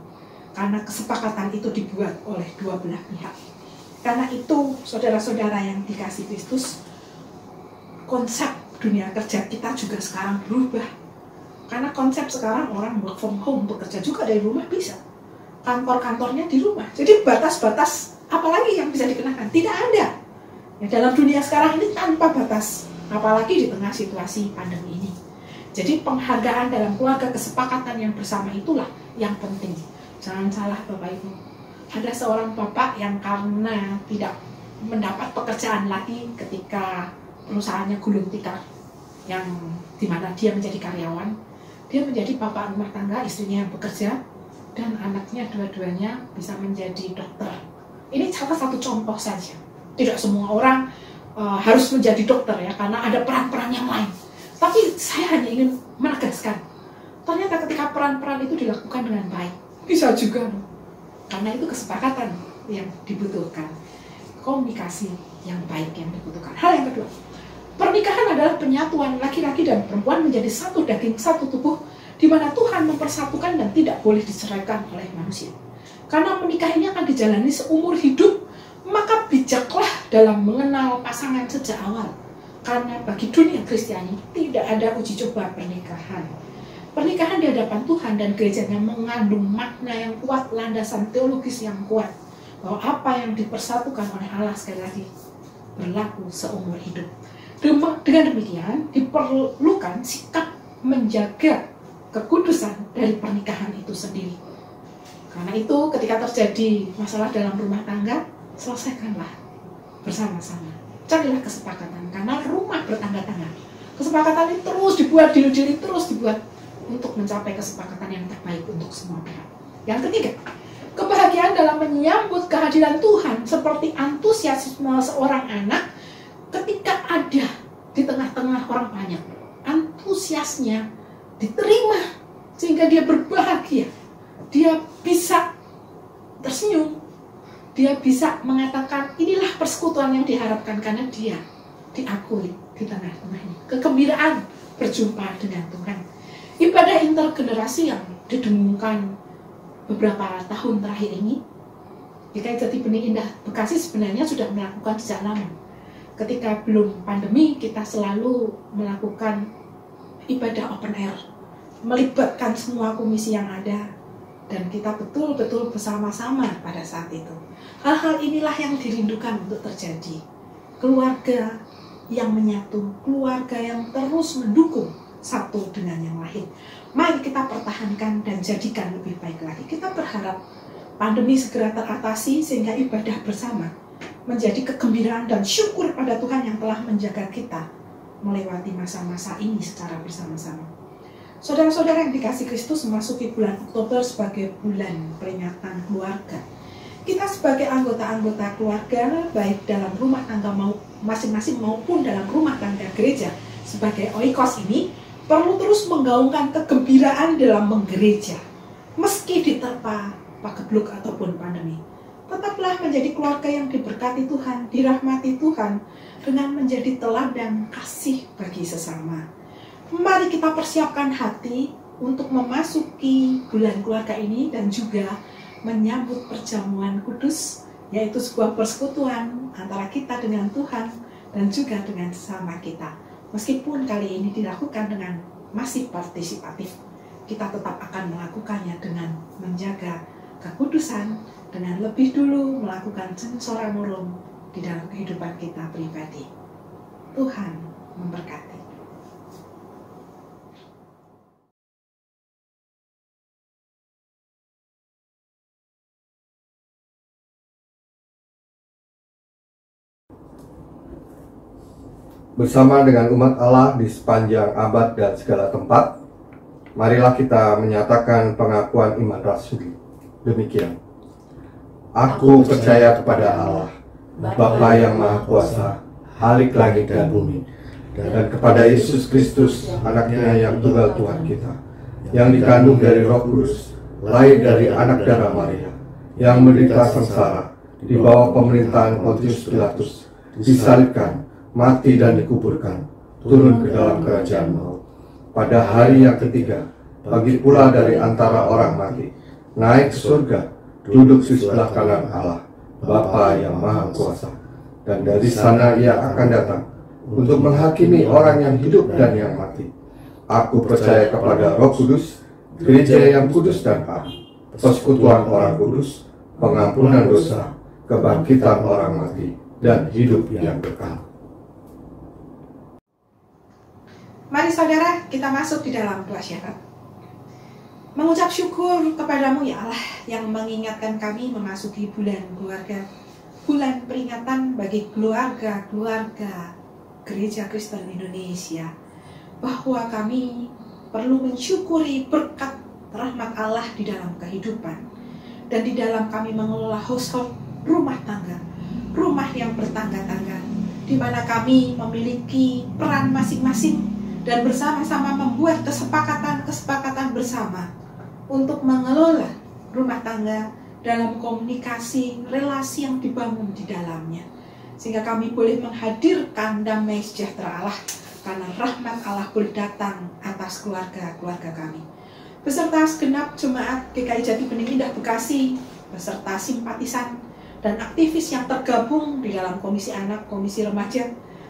[SPEAKER 3] Karena kesepakatan itu dibuat oleh dua belah pihak. Karena itu, saudara-saudara yang dikasihi Kristus, konsep dunia kerja kita juga sekarang berubah. Karena konsep sekarang orang work from home, bekerja juga dari rumah bisa. Kantor-kantornya di rumah. Jadi batas-batas apalagi yang bisa dikenakan? Tidak ada. Ya, dalam dunia sekarang ini tanpa batas, apalagi di tengah situasi pandemi ini. Jadi penghargaan dalam keluarga, kesepakatan yang bersama itulah yang penting. Jangan salah Bapak Ibu. Ada seorang bapak yang karena tidak mendapat pekerjaan lagi ketika perusahaannya gulung tikar, yang dimana dia menjadi karyawan, dia menjadi bapak rumah tangga, istrinya yang bekerja, dan anaknya dua-duanya bisa menjadi dokter. Ini salah satu contoh saja. Tidak semua orang harus menjadi dokter ya, karena ada peran-peran yang lain. Tapi saya hanya ingin menegaskan, ternyata ketika peran-peran itu dilakukan dengan baik, bisa juga loh. Karena itu kesepakatan yang dibutuhkan, komunikasi yang baik yang dibutuhkan. Hal yang kedua, pernikahan adalah penyatuan laki-laki dan perempuan menjadi satu daging, satu tubuh, di mana Tuhan mempersatukan dan tidak boleh diceraikan oleh manusia. Karena menikah ini akan dijalani seumur hidup, maka bijaklah dalam mengenal pasangan sejak awal. Karena bagi dunia Kristiani tidak ada uji coba pernikahan. Pernikahan di hadapan Tuhan dan gerejanya mengandung makna yang kuat, landasan teologis yang kuat, bahwa apa yang dipersatukan oleh Allah sekali lagi berlaku seumur hidup. Dengan demikian diperlukan sikap menjaga kekudusan dari pernikahan itu sendiri. Karena itu ketika terjadi masalah dalam rumah tangga, selesaikanlah bersama-sama. Carilah kesepakatan, karena rumah bertangga-tangga. Kesepakatan ini terus dibuat, diri terus dibuat untuk mencapai kesepakatan yang terbaik untuk semua pihak. Yang ketiga, kebahagiaan dalam menyambut kehadiran Tuhan seperti antusiasme seorang anak ketika ada di tengah-tengah orang banyak. Antusiasnya diterima sehingga dia berbahagia. Dia bisa tersenyum. Dia bisa mengatakan inilah persekutuan yang diharapkan karena dia diakui, di tengah-tengah ini. Kegembiraan berjumpa dengan Tuhan. Ibadah intergenerasi yang didengungkan beberapa tahun terakhir ini, GKI Jati Bening Indah Bekasi sebenarnya sudah melakukan sejak lama. Ketika belum pandemi, kita selalu melakukan ibadah open air, melibatkan semua komisi yang ada, dan kita betul-betul bersama-sama pada saat itu. Hal-hal inilah yang dirindukan untuk terjadi. Keluarga yang menyatu, keluarga yang terus mendukung satu dengan yang lain. Mari kita pertahankan dan jadikan lebih baik lagi. Kita berharap pandemi segera teratasi sehingga ibadah bersama menjadi kegembiraan dan syukur pada Tuhan yang telah menjaga kita melewati masa-masa ini secara bersama-sama. Saudara-saudara yang dikasihi Kristus, memasuki bulan Oktober sebagai bulan peringatan keluarga. Kita sebagai anggota-anggota keluarga, baik dalam rumah tangga masing-masing maupun dalam rumah tangga gereja, sebagai oikos ini, perlu terus menggaungkan kegembiraan dalam menggereja. Meski diterpa pagebluk ataupun pandemi, tetaplah menjadi keluarga yang diberkati Tuhan, dirahmati Tuhan, dengan menjadi teladan kasih bagi sesama. Mari kita persiapkan hati untuk memasuki bulan keluarga ini dan juga menyambut perjamuan kudus, yaitu sebuah persekutuan antara kita dengan Tuhan dan juga dengan sesama kita. Meskipun kali ini dilakukan dengan masih partisipatif, kita tetap akan melakukannya dengan menjaga kekudusan, dengan lebih dulu melakukan sensora morum di dalam kehidupan kita pribadi. Tuhan memberkati.
[SPEAKER 1] Bersama dengan umat Allah di sepanjang abad dan segala tempat, marilah kita menyatakan pengakuan iman rasmi. Demikian. Aku percaya kepada Allah, Bapa yang Maha Kuasa, Khalik langit dan bumi, dan kepada Yesus Kristus, anaknya yang tunggal Tuhan kita, yang dikandung dari Roh Kudus, lahir dari anak darah Maria, yang menderita sengsara, di bawah pemerintahan Pontius Pilatus, disalibkan, mati dan dikuburkan, turun ke dalam kerajaan maut. Pada hari yang ketiga, bangkit pula dari antara orang mati, naik ke surga, duduk di sebelah kanan Allah, Bapa yang Maha Kuasa. Dan dari sana ia akan datang untuk menghakimi orang yang hidup dan yang mati. Aku percaya kepada Roh Kudus, gereja yang kudus dan am, persekutuan orang kudus, pengampunan dosa, kebangkitan orang mati, dan hidup yang kekal.
[SPEAKER 3] Mari saudara, kita masuk di dalam doa syafaat. Mengucap syukur kepadamu ya Allah yang mengingatkan kami memasuki bulan keluarga, bulan peringatan bagi keluarga-keluarga Gereja Kristen Indonesia, bahwa kami perlu mensyukuri berkat rahmat Allah di dalam kehidupan dan di dalam kami mengelola household, rumah tangga, rumah yang bertangga-tangga, di mana kami memiliki peran masing-masing dan bersama-sama membuat kesepakatan bersama untuk mengelola rumah tangga dalam komunikasi, relasi yang dibangun di dalamnya. Sehingga kami boleh menghadirkan damai sejahtera Allah, karena rahmat Allah boleh datang atas keluarga-keluarga kami. Beserta segenap jemaat GKI Jati Bening Indah Bekasi, beserta simpatisan dan aktivis yang tergabung di dalam komisi anak, komisi remaja,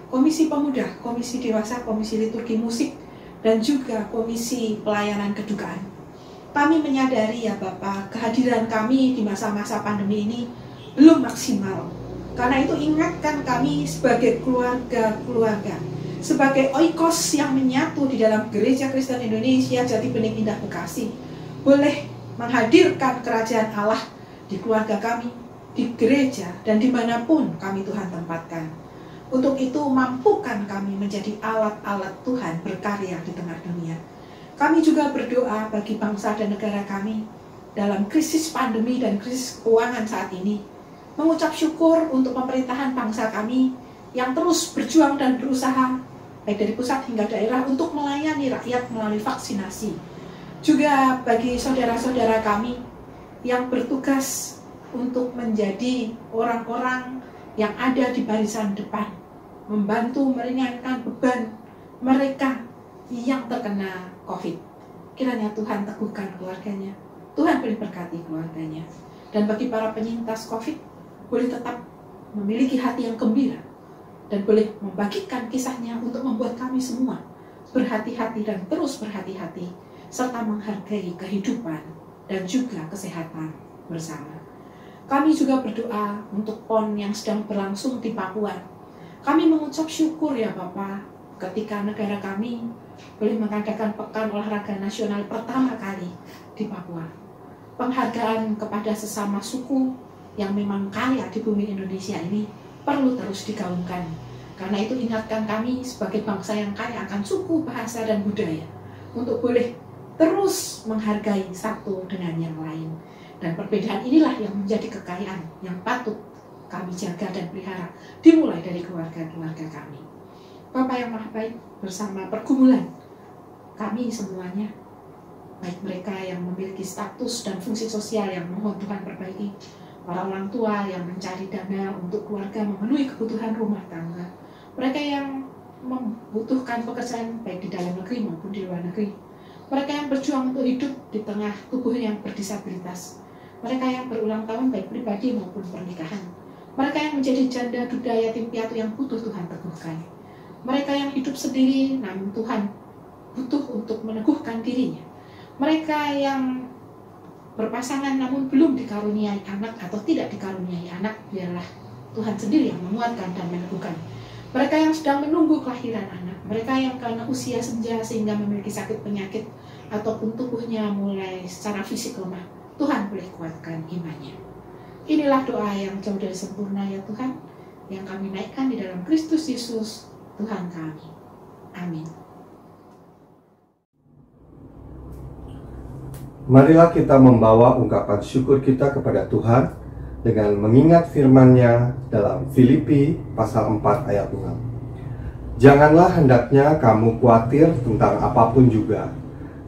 [SPEAKER 3] komisi pemuda, komisi dewasa, komisi liturgi musik, dan juga komisi pelayanan kedukaan. Kami menyadari ya Bapak, kehadiran kami di masa-masa pandemi ini belum maksimal. Karena itu ingatkan kami sebagai keluarga-keluarga, sebagai oikos yang menyatu di dalam Gereja Kristen Indonesia Jati Bening Indah Bekasi, boleh menghadirkan kerajaan Allah di keluarga kami, di gereja, dan dimanapun kami Tuhan tempatkan. Untuk itu mampukan kami menjadi alat-alat Tuhan berkarya di tengah dunia. Kami juga berdoa bagi bangsa dan negara kami dalam krisis pandemi dan krisis keuangan saat ini. Mengucap syukur untuk pemerintahan bangsa kami yang terus berjuang dan berusaha baik dari pusat hingga daerah untuk melayani rakyat melalui vaksinasi. Juga bagi saudara-saudara kami yang bertugas untuk menjadi orang-orang yang ada di barisan depan membantu meringankan beban mereka yang terkena COVID. Kiranya Tuhan teguhkan keluarganya, Tuhan boleh berkati keluarganya. Dan bagi para penyintas COVID, boleh tetap memiliki hati yang gembira dan boleh membagikan kisahnya untuk membuat kami semua berhati-hati dan terus berhati-hati, serta menghargai kehidupan dan juga kesehatan bersama. Kami juga berdoa untuk PON yang sedang berlangsung di Papua. Kami mengucap syukur ya Bapak, ketika negara kami boleh mengadakan Pekan Olahraga Nasional pertama kali di Papua. Penghargaan kepada sesama suku yang memang kaya di bumi Indonesia ini perlu terus digaungkan. Karena itu ingatkan kami sebagai bangsa yang kaya akan suku, bahasa, dan budaya untuk boleh terus menghargai satu dengan yang lain. Dan perbedaan inilah yang menjadi kekayaan yang patut kami jaga dan pelihara, dimulai dari keluarga-keluarga kami. Bapak yang Maha Baik, bersama pergumulan kami semuanya, baik mereka yang memiliki status dan fungsi sosial yang mohon Tuhan perbaiki, para orang tua yang mencari dana untuk keluarga memenuhi kebutuhan rumah tangga, mereka yang membutuhkan pekerjaan baik di dalam negeri maupun di luar negeri, mereka yang berjuang untuk hidup di tengah tubuh yang berdisabilitas, mereka yang berulang tahun baik pribadi maupun pernikahan, mereka yang menjadi janda, duda, yatim piatu yang butuh Tuhan teguhkan, mereka yang hidup sendiri namun Tuhan butuh untuk meneguhkan dirinya, mereka yang berpasangan namun belum dikaruniai anak atau tidak dikaruniai anak, biarlah Tuhan sendiri yang menguatkan dan meneguhkan. Mereka yang sedang menunggu kelahiran anak, mereka yang karena usia senja sehingga memiliki sakit penyakit ataupun tubuhnya mulai secara fisik lemah, Tuhan boleh kuatkan imannya. Inilah doa yang jauh dari sempurna ya Tuhan, yang kami naikkan di dalam Kristus Yesus Tuhan kami. Amin.
[SPEAKER 1] Marilah kita membawa ungkapan syukur kita kepada Tuhan dengan mengingat firman-Nya dalam Filipi pasal 4 ayat 6. Janganlah hendaknya kamu khawatir tentang apapun juga,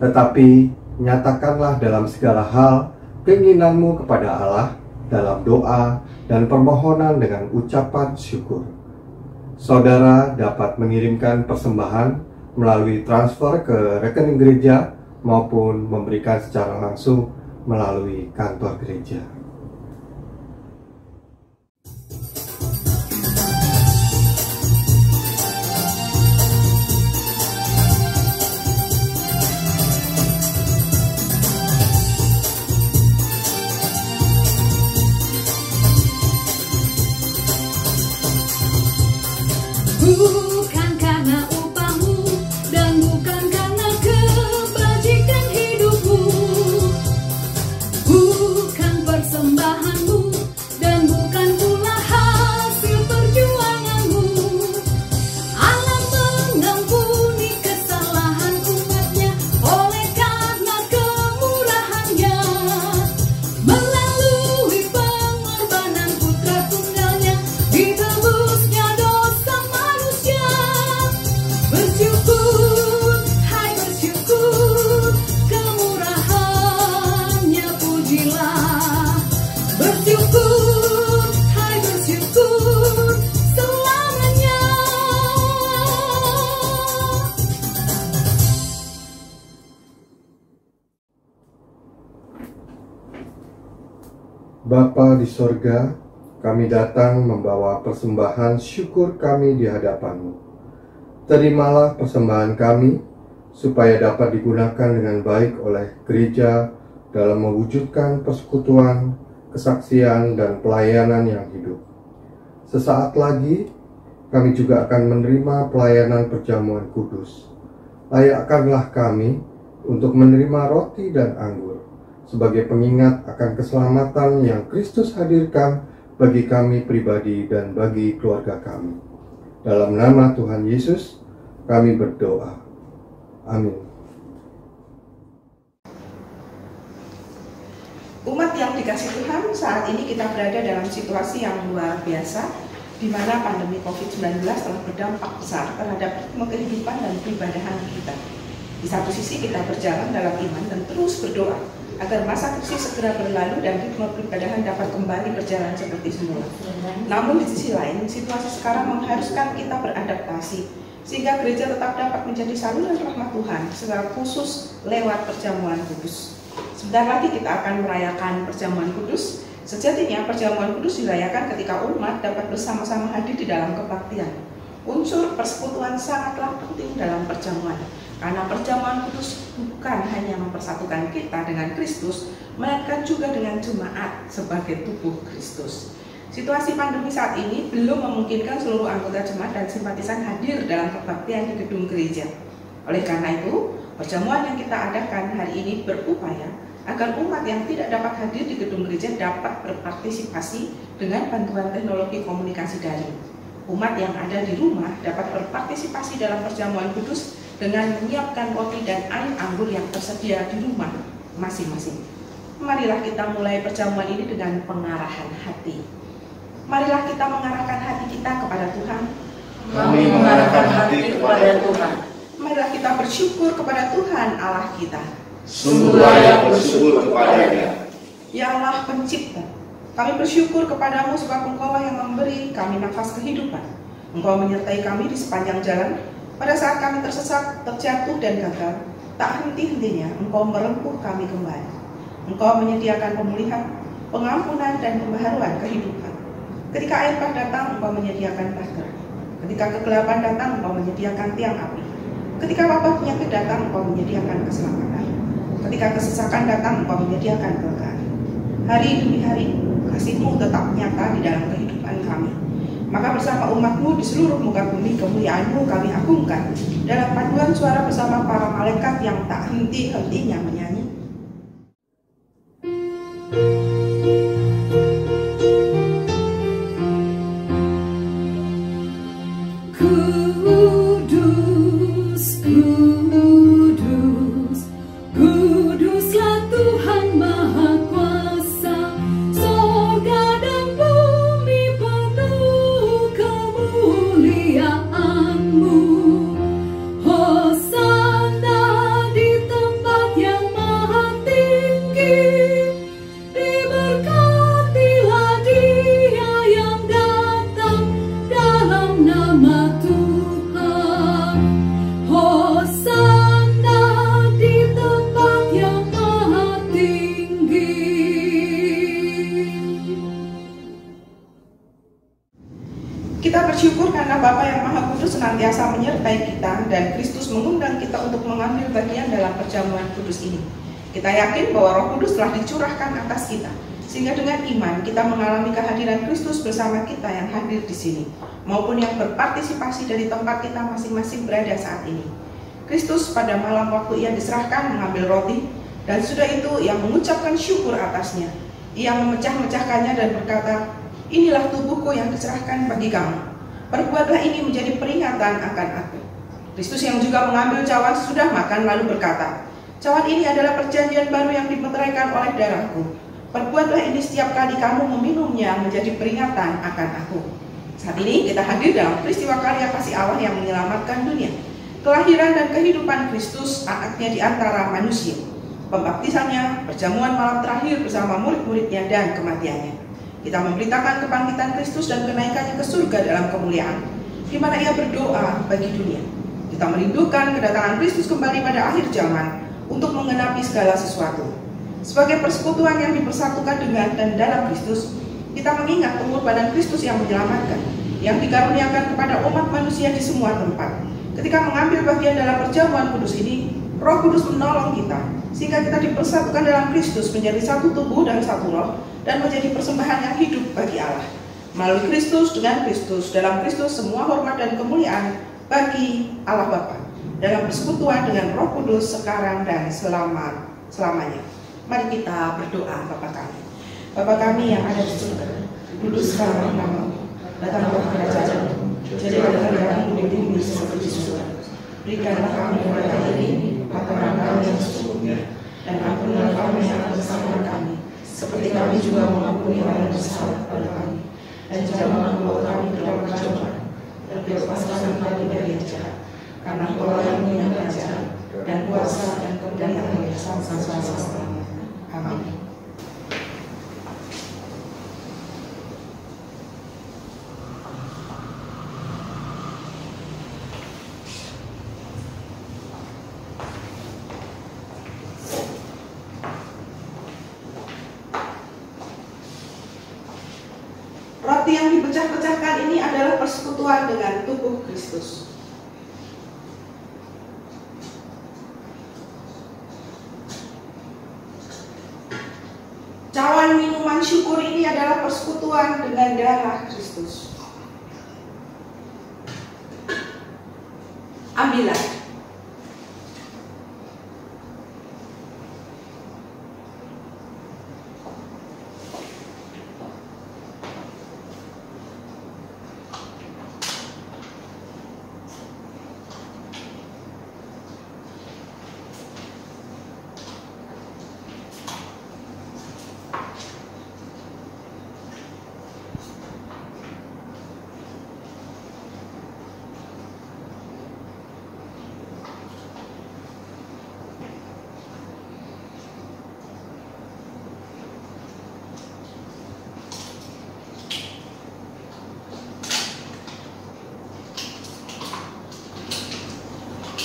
[SPEAKER 1] tetapi nyatakanlah dalam segala hal keinginanmu kepada Allah dalam doa dan permohonan dengan ucapan syukur. Saudara dapat mengirimkan persembahan melalui transfer ke rekening gereja maupun memberikan secara langsung melalui kantor gereja.
[SPEAKER 5] Bukan karena upahmu dan bukan karena kebajikan hidupmu, bukan persembahanmu dan bukan pula hasil perjuanganmu. Allah mengampuni kesalahan umatnya oleh karena kemurahannya, melalui pengorbanan putra tunggalnya ditebusnya dosa manusia. Bersyukur, hai bersyukur, kemurahannya pujilah. Bersyukur, hai bersyukur, selamanya.
[SPEAKER 1] Bapa di sorga, kami datang membawa persembahan syukur kami di hadapan-Mu. Terimalah persembahan kami, supaya dapat digunakan dengan baik oleh gereja dalam mewujudkan persekutuan, kesaksian, dan pelayanan yang hidup. Sesaat lagi, kami juga akan menerima pelayanan perjamuan kudus. Layakkanlah kami untuk menerima roti dan anggur, sebagai pengingat akan keselamatan yang Kristus hadirkan bagi kami pribadi dan bagi keluarga kami. Dalam nama Tuhan Yesus, kami berdoa. Amin.
[SPEAKER 3] Umat yang dikasihi Tuhan, saat ini kita berada dalam situasi yang luar biasa, di mana pandemi COVID-19 telah berdampak besar terhadap kehidupan dan peribadahan kita. Di satu sisi kita berjalan dalam iman dan terus berdoa agar masa krisis segera berlalu dan ritme peribadahan dapat kembali berjalan seperti semula. Namun di sisi lain, situasi sekarang mengharuskan kita beradaptasi, sehingga gereja tetap dapat menjadi saluran rahmat Tuhan, secara khusus lewat perjamuan kudus. Sebentar lagi kita akan merayakan perjamuan kudus. Sejatinya perjamuan kudus dirayakan ketika umat dapat bersama-sama hadir di dalam kebaktian. Unsur persekutuan sangatlah penting dalam perjamuan, karena perjamuan kudus bukan hanya mempersatukan kita dengan Kristus, melainkan juga dengan jemaat sebagai tubuh Kristus. Situasi pandemi saat ini belum memungkinkan seluruh anggota jemaat dan simpatisan hadir dalam kebaktian di gedung gereja. Oleh karena itu, perjamuan yang kita adakan hari ini berupaya agar umat yang tidak dapat hadir di gedung gereja dapat berpartisipasi dengan bantuan teknologi komunikasi daring. Umat yang ada di rumah dapat berpartisipasi dalam perjamuan kudus dengan menyiapkan roti dan air anggur yang tersedia di rumah masing-masing. Marilah kita mulai perjamuan ini dengan pengarahan hati. Marilah kita mengarahkan hati kita kepada Tuhan.
[SPEAKER 2] Kami mengarahkan hati kepada Tuhan.
[SPEAKER 3] Marilah kita bersyukur kepada Tuhan Allah kita.
[SPEAKER 2] Sungguh layak bersyukur kepada-Nya.
[SPEAKER 3] Ya Allah pencipta, kami bersyukur kepadamu sebab Engkau yang memberi kami nafas kehidupan. Engkau menyertai kami di sepanjang jalan. Pada saat kami tersesat, terjatuh dan gagal, tak henti-hentinya Engkau merempuh kami kembali. Engkau menyediakan pemulihan, pengampunan dan pembaharuan kehidupan. Ketika air bah datang, Engkau menyediakan bahtera. Ketika kegelapan datang, Engkau menyediakan tiang api. Ketika wabah penyakit datang, Engkau menyediakan keselamatan. Ketika kesesakan datang, Engkau menyediakan kelegaan. Hari demi hari, kasih-Mu tetap nyata di dalam kehidupan kami. Maka bersama umat-Mu di seluruh muka bumi, kemuliaan-Mu kami agungkan dalam paduan suara bersama para malaikat yang tak henti-hentinya menyanyi.
[SPEAKER 5] Kudus, kudus, kuduslah Tuhan Maha Kuasa. Sorga dan bumi penuh kemuliaan-Mu. Hosana di tempat yang maha tinggi. Diberkatilah Dia yang datang dalam nama Tuhan. Hosana di tempat yang maha tinggi.
[SPEAKER 3] Kita bersyukur karena Bapa yang Maha Kudus senantiasa menyertai kita dan Kristus mengundang kita untuk mengambil bagian dalam perjamuan kudus ini. Kita yakin bahwa Roh Kudus telah dicurahkan atas kita, sehingga dengan iman kita mengalami kehadiran Kristus bersama kita yang hadir di sini, maupun yang berpartisipasi dari tempat kita masing-masing berada saat ini. Kristus pada malam waktu Ia diserahkan mengambil roti, dan sudah itu Ia mengucapkan syukur atasnya. Ia memecah-mecahkannya dan berkata, "Inilah tubuhku yang diserahkan bagi kamu. Perbuatlah ini menjadi peringatan akan aku." Kristus yang juga mengambil cawan sesudah makan lalu berkata, "Cawan ini adalah perjanjian baru yang dimeteraikan oleh darahku. Perbuatlah ini setiap kali kamu meminumnya menjadi peringatan akan aku." Saat ini kita hadir dalam peristiwa karya kasih Allah yang menyelamatkan dunia. Kelahiran dan kehidupan Kristus, anaknya di antara manusia. Pembaptisannya, perjamuan malam terakhir bersama murid-muridnya dan kematiannya. Kita memberitakan kebangkitan Kristus dan kenaikannya ke surga dalam kemuliaan, di mana Ia berdoa bagi dunia. Kita merindukan kedatangan Kristus kembali pada akhir zaman untuk menggenapi segala sesuatu. Sebagai persekutuan yang dipersatukan dengan dan dalam Kristus, kita mengingat pengorbanan Kristus yang menyelamatkan, yang dikaruniakan kepada umat manusia di semua tempat. Ketika mengambil bagian dalam perjamuan kudus ini, Roh Kudus menolong kita, sehingga kita dipersatukan dalam Kristus menjadi satu tubuh dan satu roh, dan menjadi persembahan yang hidup bagi Allah. Melalui Kristus, dengan Kristus, dalam Kristus semua hormat dan kemuliaan bagi Allah Bapa, dalam persekutuan dengan Roh Kudus sekarang dan selamanya. Mari kita berdoa. Bapa kami. Bapa kami yang ada di surga, kuduskanlah namamu, datanglah kerajaanmu, jadilah kehendakmu di bumi seperti di surga. Berikanlah kami pada hari ini makanan kami yang sesungguhnya, dan ampunilah kami yang bersalah kami, seperti kami juga mengampuni orang yang bersalah pada kami. Dan jangan membawa kami ke dalam pencobaan, tapi lepaskan kami dari yang jahat. Karena Engkau yang punya kerajaan dan kuasa dan kemuliaan sampai selamanya. Amin. Roti yang dipecah-pecahkan ini adalah persekutuan dengan tubuh Kristus. Cawan minuman syukur ini adalah persekutuan dengan darah Kristus. Ambillah.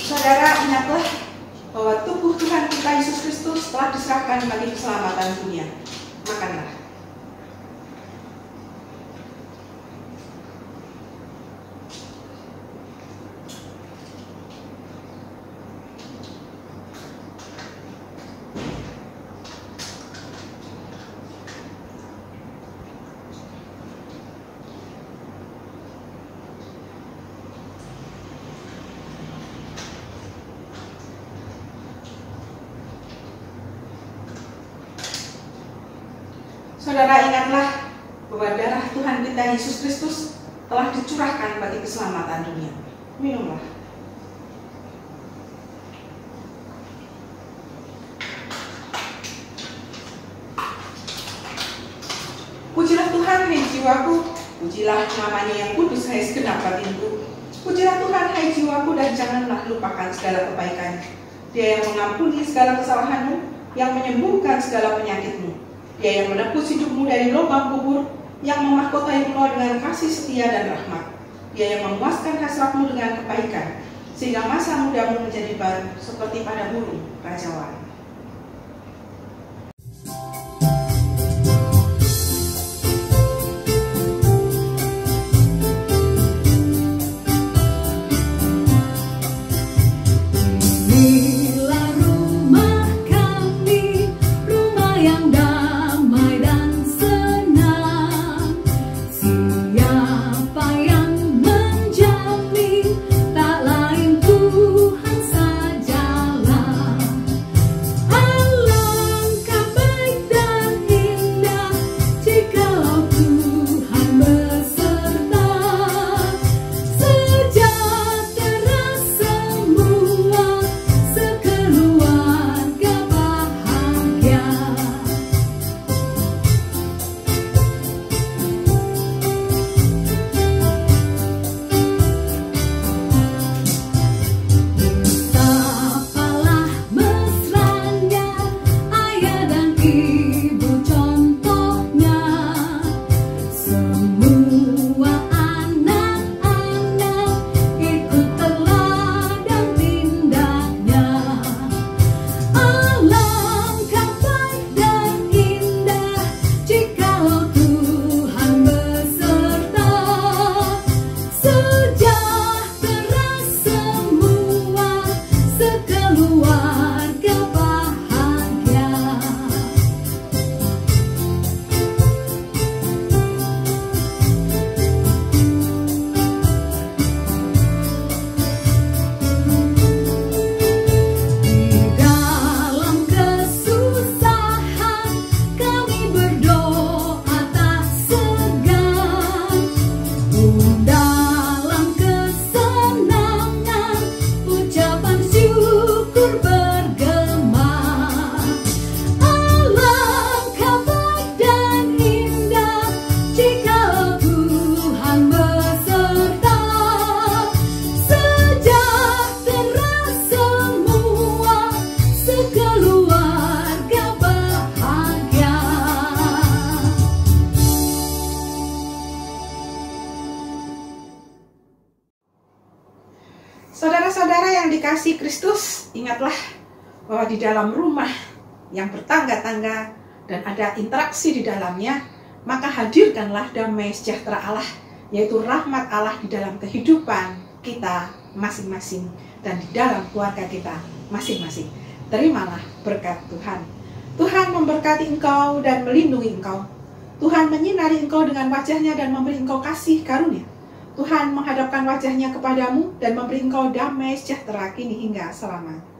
[SPEAKER 3] Saudara, ingatlah bahwa tubuh Tuhan kita Yesus Kristus telah diserahkan bagi keselamatan dunia. Makanlah. Saudara, ingatlah bahwa darah Tuhan kita Yesus Kristus telah dicurahkan bagi keselamatan dunia. Minumlah. Pujilah Tuhan, hai jiwaku, pujilah namanya yang kudus, hai segenap batinku. Pujilah Tuhan, hai jiwaku, dan janganlah lupakan segala kebaikan. Dia yang mengampuni segala kesalahanmu, yang menyembuhkan segala penyakitmu. Dia yang menebus hidupmu dari lubang kubur, yang memahkotai engkau dengan kasih setia dan rahmat. Dia yang memuaskan hasratmu dengan kebaikan, sehingga masa mudamu menjadi baru seperti pada burung rajawan. bahwa di dalam rumah yang bertangga-tangga dan ada interaksi di dalamnya, maka hadirkanlah damai sejahtera Allah, yaitu rahmat Allah di dalam kehidupan kita masing-masing dan di dalam keluarga kita masing-masing. Terimalah berkat Tuhan. Tuhan memberkati engkau dan melindungi engkau. Tuhan menyinari engkau dengan wajahnya dan memberi engkau kasih karunia. Tuhan menghadapkan wajahnya kepadamu dan memberi engkau damai sejahtera kini hingga selamanya.